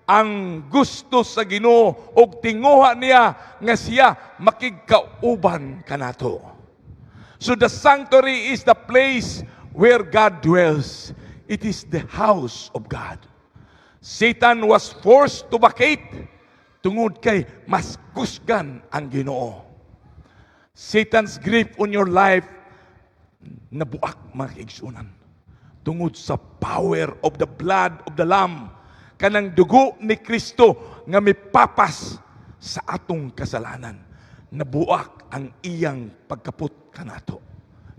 Speaker 5: ang gusto sa Ginoo og tinguha niya nga siya makigkauban kanato. So the sanctuary is the place where God dwells. It is the house of God. Satan was forced to vacate tungod kay mas kusgan ang Ginoo. Satan's grip on your life nabuak mga kaigsunan. Tungod sa power of the blood of the Lamb, kanang dugo ni Kristo nga mipapas sa atong kasalanan. Nabuak ang iyang pagkaput kanato.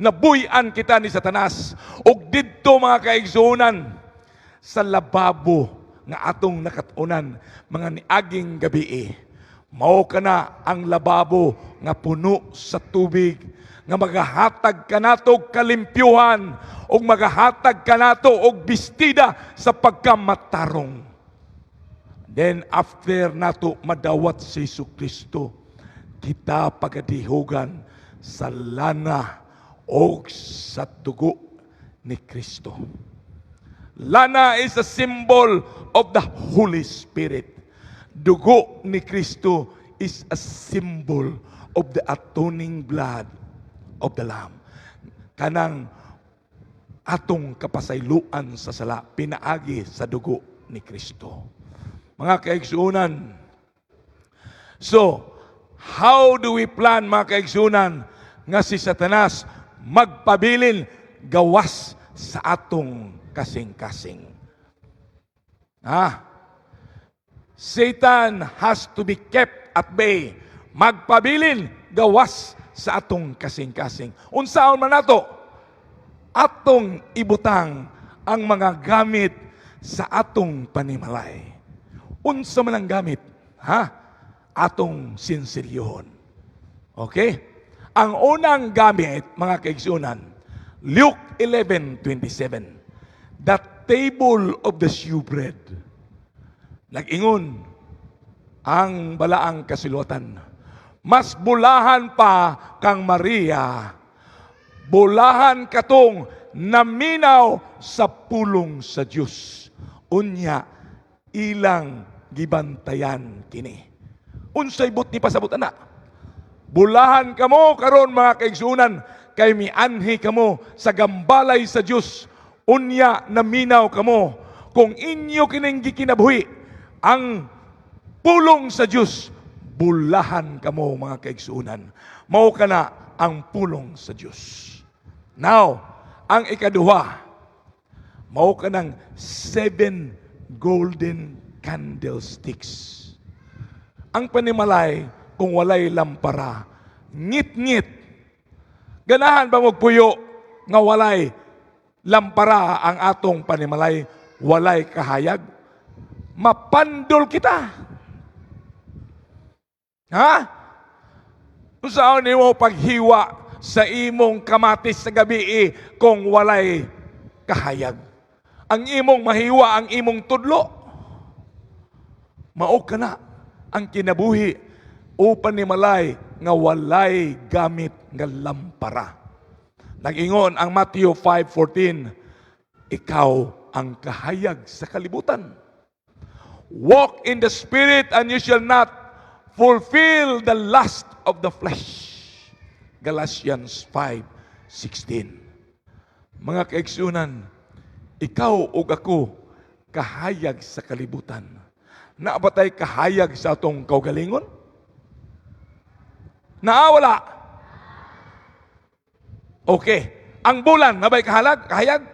Speaker 5: Nabuyan kita ni Satanas og didto mga kaigsunan sa lababo nga atong nakatunan mga niaging gabi. Mao kana ang lababo nga puno sa tubig nga magahatag kanato kalimpyuhan ug magahatag kanato og bestida sa pagkamatarong. Then after nato madawat si Jesucristo, kita pagadihugan sa lana o sa dugo ni Kristo. Lana is a symbol of the Holy Spirit. Dugo ni Kristo is a symbol of the atoning blood of the Lamb. Kanang atong kapasayloan sa sala, pinaagi sa dugo ni Kristo. Mga kaigsunan, so, how do we plan mga kaigsunan nga si Satanas magpabilin gawas sa atong kasing-kasing? Satan has to be kept at bay. Magpabilin gawas sa atong kasing-kasing. Unsaon man nato atong ibutang ang mga gamit sa atong panimalay. Unsa man ang gamit? Atong sinseryohon. Okay? Ang unang gamit, mga kaigsunan, Luke 11:27. The table of the shewbread. Nag-ingon ang balaang kasulatan. Mas bulahan pa kang Maria, bulahan katong naminaw sa pulong sa Dios. Unya ilang gibantayan kini. Unsay but ni pasabot ana? Bulahan kamo karon mga kaigsunan kay mianhi kamo sa gambalay sa Dios. Unya naminaw kamo kung inyo kining gikinabuhi ang pulong sa Dios. Bulahan kamo mga kaigsunan. Mao kana ang pulong sa Dios. Now, ang ikaduha, mao kanang 7 golden candlesticks. Ang panimalay kung walay lampara, ngit-ngit. Ganahan ba magpuyo nga walay lampara ang atong panimalay, walay kahayag? Mapandol kita. Saan mo paghiwa sa imong kamatis sa gabi kung walay kahayag? Ang imong mahiwa, ang imong tudlo. Mao kana ang kinabuhi o panimalay nga walay gamit nga lampara. Nag-ingon ang Matthew 5:14, ikaw ang kahayag sa kalibutan. Walk in the Spirit and you shall not fulfill the lust of the flesh. Galatians 5:16. Mga kaigsunan, ikaw ug ako kahayag sa kalibutan. Naabatay kahayag sa atong kaugalingon? Naawala. Okay. Ang bulan, nabay kahayag?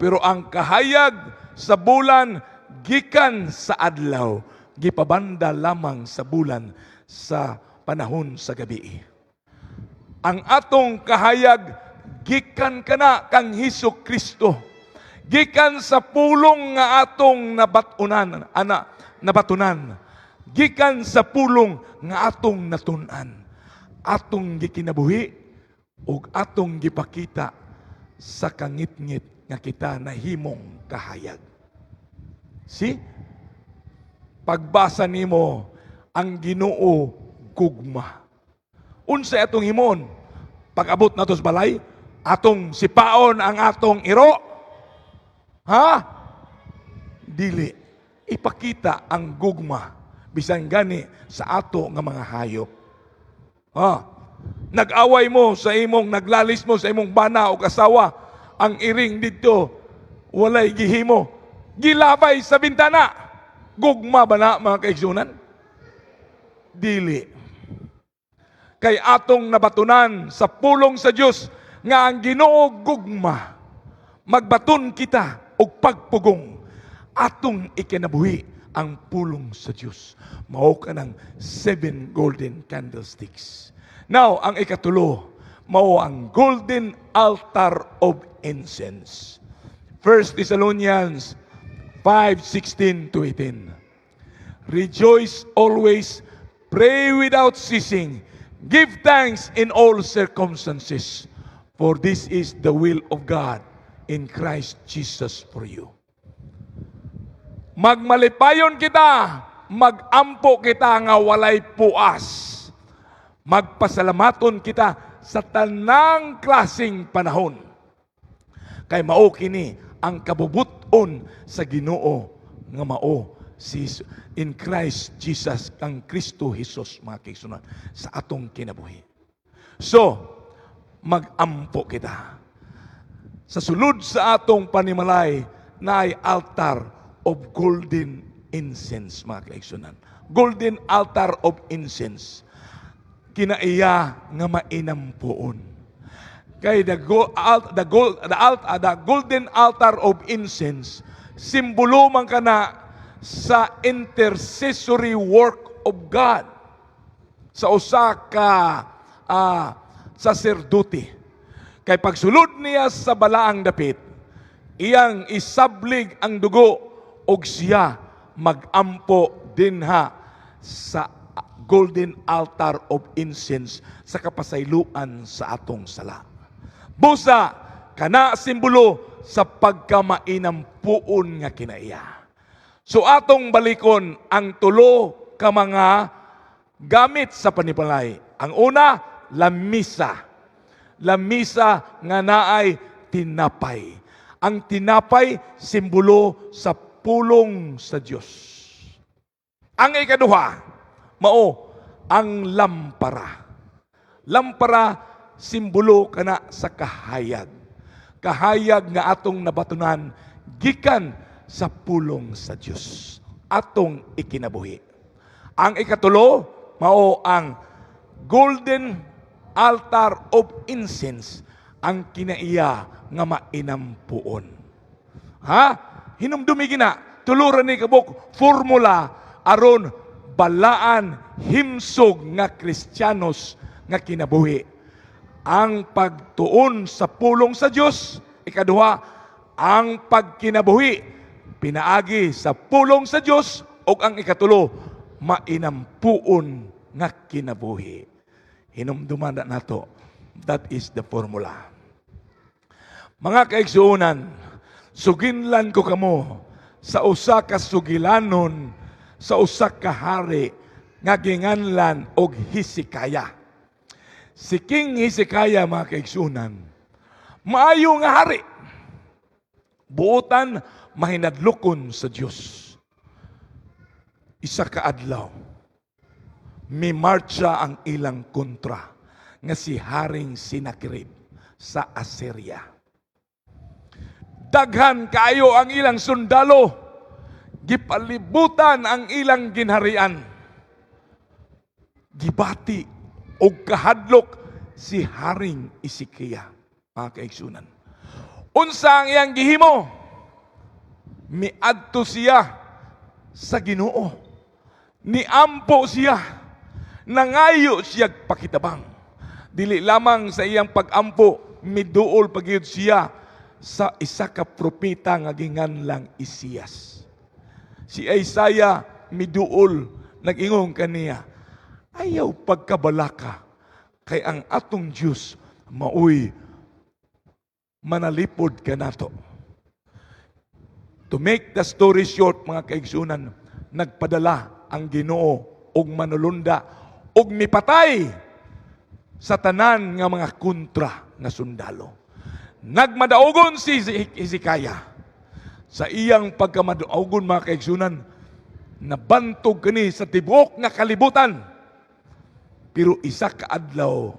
Speaker 5: Pero ang kahayag sa bulan gikan sa adlaw, gipabanda lamang sa bulan sa panahon sa gabi. Ang atong kahayag gikan kana kang Hesukristo. Gikan sa pulong nga atong nabatunan. Gikan sa pulong nga atong natun-an. Atong gikinabuhi ug atong gipakita sa kangit-ngit nga kita nahimong kahayag. See? Pagbasa nimo ang Ginoo gugma. Unsay atong himon? Pag-abot nato sa balay, atong sipaon ang atong iro. Dili. Ipakita ang gugma bisan gani sa ato nga mga hayop. Nag-away mo sa imong, naglalis mo sa imong bana o kasawa, ang iring dito walay gihimo. Gilabay sa bintana. Gugma ba na mga kaigsunan? Dili. Kay atong nabatunan sa pulong sa Dios nga ang Ginoo gugma. Magbaton kita og pagpugong. Atong ikinabuhi ang pulong sa Dios. Mao kanang 7 golden candlesticks. Now, ang ikatulo, mao ang golden altar of incense. 1 Thessalonians 5:16-18. Rejoice always, pray without ceasing, give thanks in all circumstances, for this is the will of God in Christ Jesus for you. Magmalipayon kita, magampo kita nga walay puas. Magpasalamaton kita sa tanang klasing panahon. Kay mao kini ang kabubuton sa Ginoo nga mao in Christ Jesus kang Kristo Jesus, mga kaigsunan, sa atong kinabuhi. So, magampo kita. Sa sulod sa atong panimalay na ay altar of golden incense, mga kaigsunan. Golden altar of incense. Kinaiya nga mainampuon. Kay the golden altar of incense, simbolo man kana sa intercessory work of God sa usa ka saserdote. Kay pagsulod niya sa balaang dapit, iyang isablig ang dugo og siya magampo dinha sa golden altar of incense sa kapasayloan sa atong sala. Busa kana simbolo sa pagkamainampuon nga kinaiya. So atong balikon ang tulo ka mga gamit sa panipalay. Ang una, lamisa. Lamisa nga naay tinapay. Ang tinapay simbolo sa pulong sa Dios. Ang ikaduha, mao ang lampara. Lampara simbolo kana sa kahayag. Kahayag nga atong nabatunan gikan sa pulong sa Dios. Atong ikinabuhi. Ang ikatulo, mao ang golden altar of incense, ang kinaiya nga mainampuon. Ha? Hinumdumi gina, tuluran ni kabuk formula aron balaan himsog nga Kristiyanos nga kinabuhi. Ang pagtuon sa pulong sa Dios, ikaduha, ang pagkinabuhi pinaagi sa pulong sa Dios, ug ang ikatulo, mainampuon nga kinabuhi. Hinumduman na nato. That is the formula. Mga kaigsuonan, suginlan ko kamo sa usa ka sugilanon, sa usa ka hari nga ginganlan og Hezekiah. Si King Hezekiah, mga kaigsuonan, maayo nga hari. Buotan mahinadlokon sa Dios. Isa ka adlaw, may marcha ang ilang kontra nga si Haring Sinakerib sa Assyria. Daghan kaayo ang ilang sundalo, gipalibutan ang ilang ginharian. Gibati o kahadlok si Haring Hezekiah, mga kaigsunan. Unsa ang iyang gihimo? Miadto siya sa Ginoo. Niampo siya. Nangayo siya pakitabang. Dili lamang sa iyang pagampo, miduol pagyud siya sa isa ka propeta nga ginganlang Isaias. Si Isaiah miduol, nag-ingong kaniya, ayaw pagkabalaka, kay ang atong Diyos maoy manalipod ka nato. To make the story short, mga kaigsunan, nagpadala ang Ginoo og manulunda og mipatay sa tanan nga mga kontra nga sundalo. Nagmadaugon si Hezekiah. Sa iyang pagkamadaugon, mga kaigsunan, nabantog kani sa tibuok nga kalibutan. Pero isa ka adlaw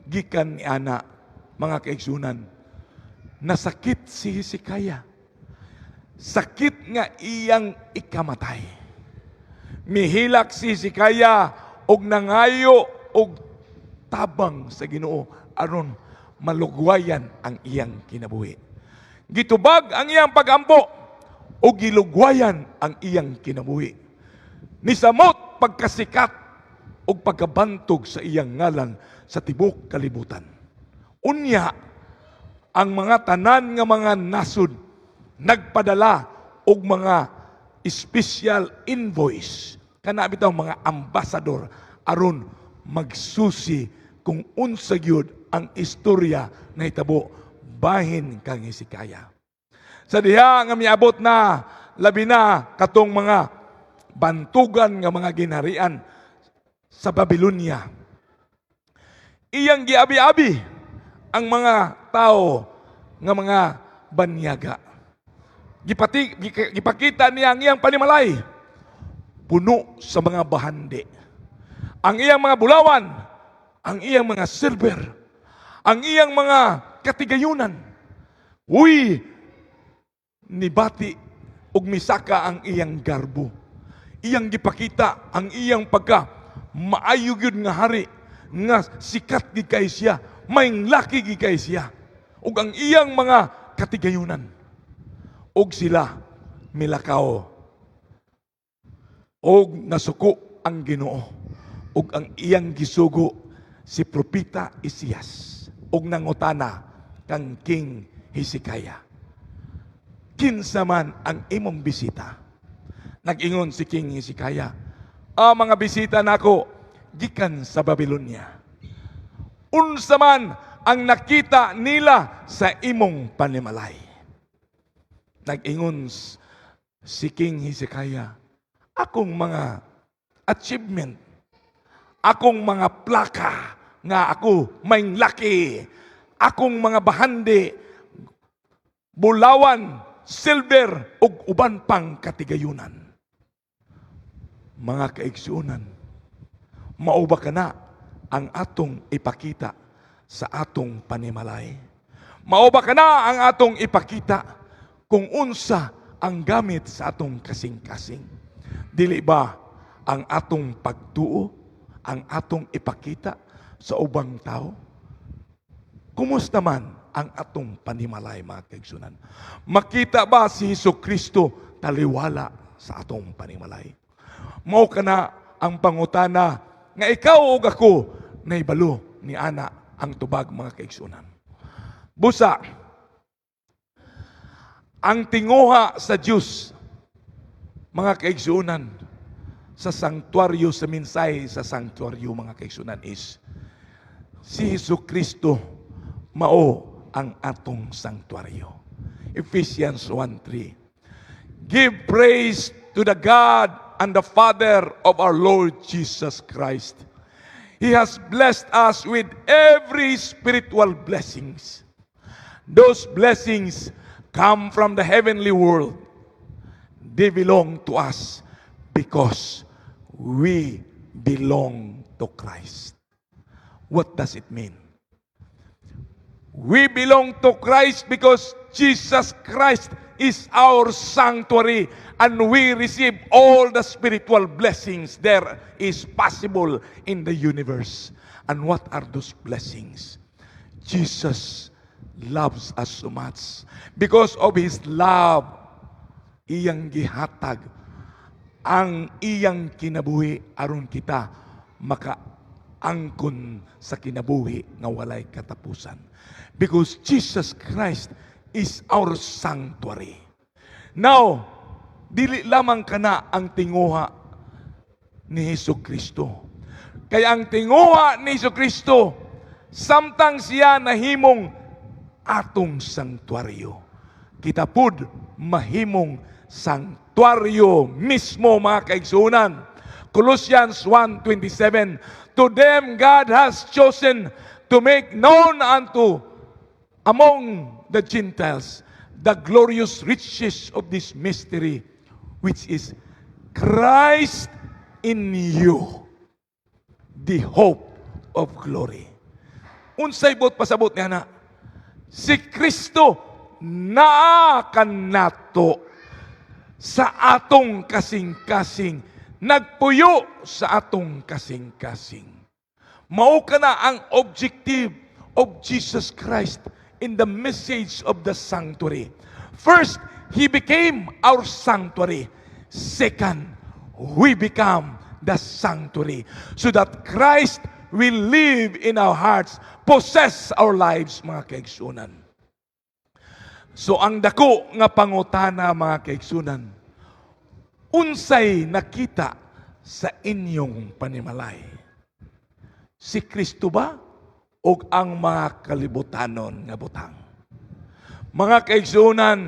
Speaker 5: gikan ni ana, mga kaigsunan, nasakit si Hezekiah. Sakit nga iyang ikamatay. Mihilak si Hezekiah og nangayo og tabang sa Ginoo aron malugwayan ang iyang kinabuhi. Gitubag ang iyang pagampo o gilugwayan ang iyang kinabuhi. Nisamot pagkasikat o pagkabantog sa iyang ngalan sa tibok kalibutan. Unya, ang mga tanan nga mga nasud nagpadala og mga special invoice, kana bitaw mga ambasador aron magsusi kung unsa gyud ang istorya na hitabo bahin kang Hezekiah. Sa diha nga miabot na labi na katong mga bantugan nga mga ginharian sa Babylonia. Iyang giabi-abi ang mga tao nga mga banyaga. Gipakita niya ang iyang panimalay, puno sa mga bahandi. Ang iyang mga bulawan, ang iyang mga silver, ang iyang mga katigayunan. Uy, nibati og misaka ang iyang garbo. Iyang gipakita ang iyang pagka maayo gyud nga hari, nga sikat gid kay siya, maing laki gid kay siya. Ug ang iyang mga katigayunan. Og sila milakaw og nasuko ang Ginoo ug ang iyang gisugo si propeta Isaias ug nangutana kang King Hezekiah, kinsa man ang imong bisita? Nag-ingon si King Hezekiah, mga bisita nako gikan sa Babylonia. Unsa man ang nakita nila sa imong panimalay? Nag-ingon si King Hezekiah, akong mga achievement, akong mga plaka nga ako may laki, akong mga bahandi, bulawan, silver, ug uban pang katigayunan. Mga kaigsuonan, mao ba kana ang atong ipakita sa atong panimalay? Mao ba kana ang atong ipakita kung unsa ang gamit sa atong kasing-kasing? Dili ba ang atong pagtuo ang atong ipakita sa ubang tao? Kumusta man ang atong panimalay, mga kaigsunan? Makita ba si Jesucristo taliwala sa atong panimalay? Mao kana ang pangutana nga ikaw ug ako nahibalo ni ana ang tubag, mga kaigsunan. Busa, ang tinguha sa Dios, mga kaigsunan, sa sanktuaryo, sa minsay sa sanktuaryo, mga kaigsunan, is si Jesucristo mao ang atong sanktuaryo. Ephesians 1:3. Give praise to the God and the Father of our Lord Jesus Christ. He has blessed us with every spiritual blessings. Those blessings come from the heavenly world. They belong to us because we belong to Christ. What does it mean? We belong to Christ because Jesus Christ is our sanctuary and we receive all the spiritual blessings there is possible in the universe. And what are those blessings? Jesus loves us so much. Because of His love, iyang gihatag ang iyang kinabuhi aron kita makaangkon sa kinabuhi nga walay katapusan. Because Jesus Christ is our sanctuary. Now, dili lamang kana ang tinguha ni Jesucristo. Kaya ang tinguha ni Jesucristo, samtang siya nahimong atong sanctuaryo. Kita pud mahimong sanctuaryo mismo, mga kaigsunan. Colossians 1:27, to them God has chosen to make known unto among the Gentiles the glorious riches of this mystery, which is Christ in you, the hope of glory. Unsay bot pasabot niya na, si Kristo naakan nato sa atong kasing-kasing, nagpuyo sa atong kasing-kasing. Mao kana ang objective of Jesus Christ in the message of the sanctuary. First, He became our sanctuary. Second, we become the sanctuary so that Christ will live in our hearts, possess our lives, mga kaigsunan. So ang dako nga pangutana, mga kaigsunan, unsay nakita sa inyong panimalay? Si Kristo ba o ang mga kalibutanon nga butang? Mga kaigsunan,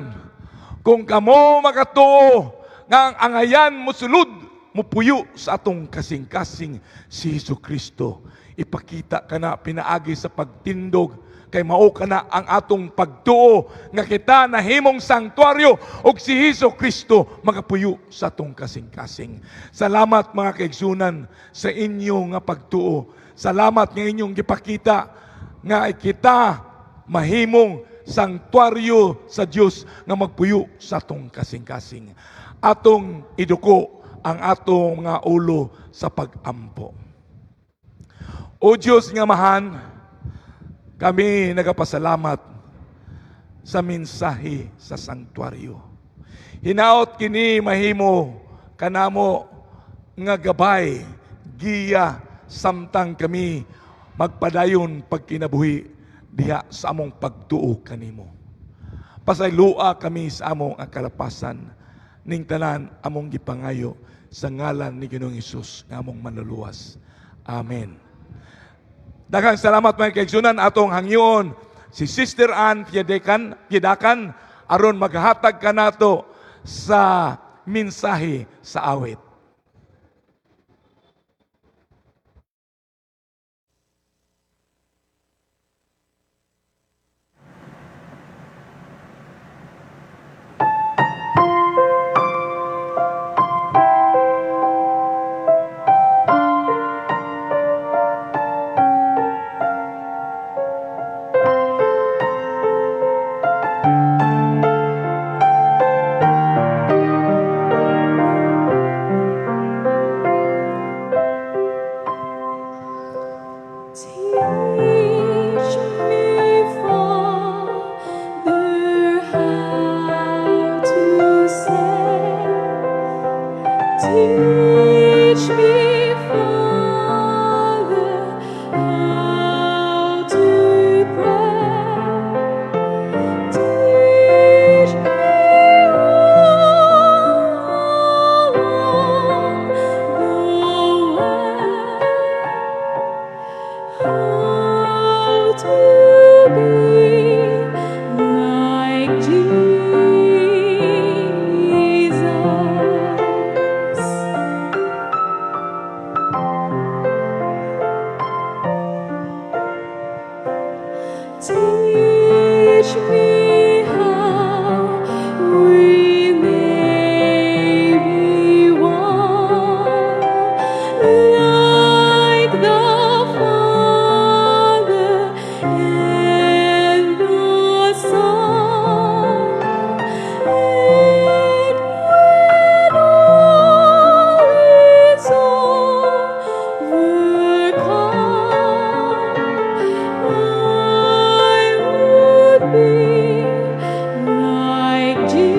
Speaker 5: kung kamo makatuo nga ang angayan mo sulod, mupuyo sa atong kasing-kasing si Jesucristo, ipakita ka na pinaagi sa pagtindog, kay mao ka na ang atong pagtuo nga kita nahimong sanktuaryo og si Jesucristo magapuyo sa atong kasing-kasing. Salamat, mga kaigsunan, sa inyo nga pagtuo. Salamat nga inyong gipakita nga kita mahimong sanktuaryo sa Dios nga magpuyo sa atong kasing-kasing. Atong iduko ang atong nga ulo sa pag-ampo. O Diyos nga mahan, kami nagapasalamat sa mensahe sa sanktuaryo. Hinaot kini mahimo kanamo nga gabay, giya, samtang kami magpadayon pagkinabuhi diha sa among pagtuo kanimo. Pasaylua kami sa among ang kalapasan, ning tanan among gipangayo sa ngalan ni Ginoong Hesus nga among manluluwas. Amen. Daghang salamat mga kaigsunan, atong hangyoon si Sister Ann Piedakan aron maghatag kanato sa mensahe sa awit.
Speaker 1: Teach me, Father, how to say. Teach me, Father, how to pray. Teach me all along the way. How to be like Jesus. Teach me how we may be one, like the Father and the Son, and when all is overcome, I would be like Jesus.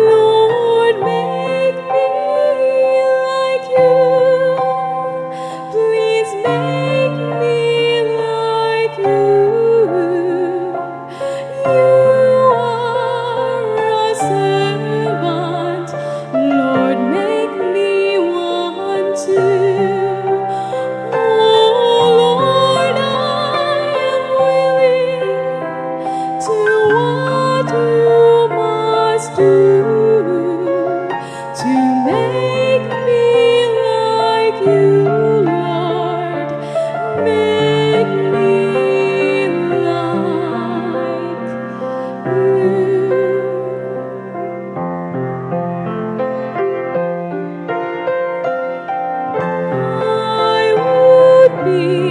Speaker 1: Lord, make me like you. Please make me like you. You are a servant. Lord, make me one too. Oh Lord, I am willing to what you must do to make me like you, Lord. Make me like you. I would be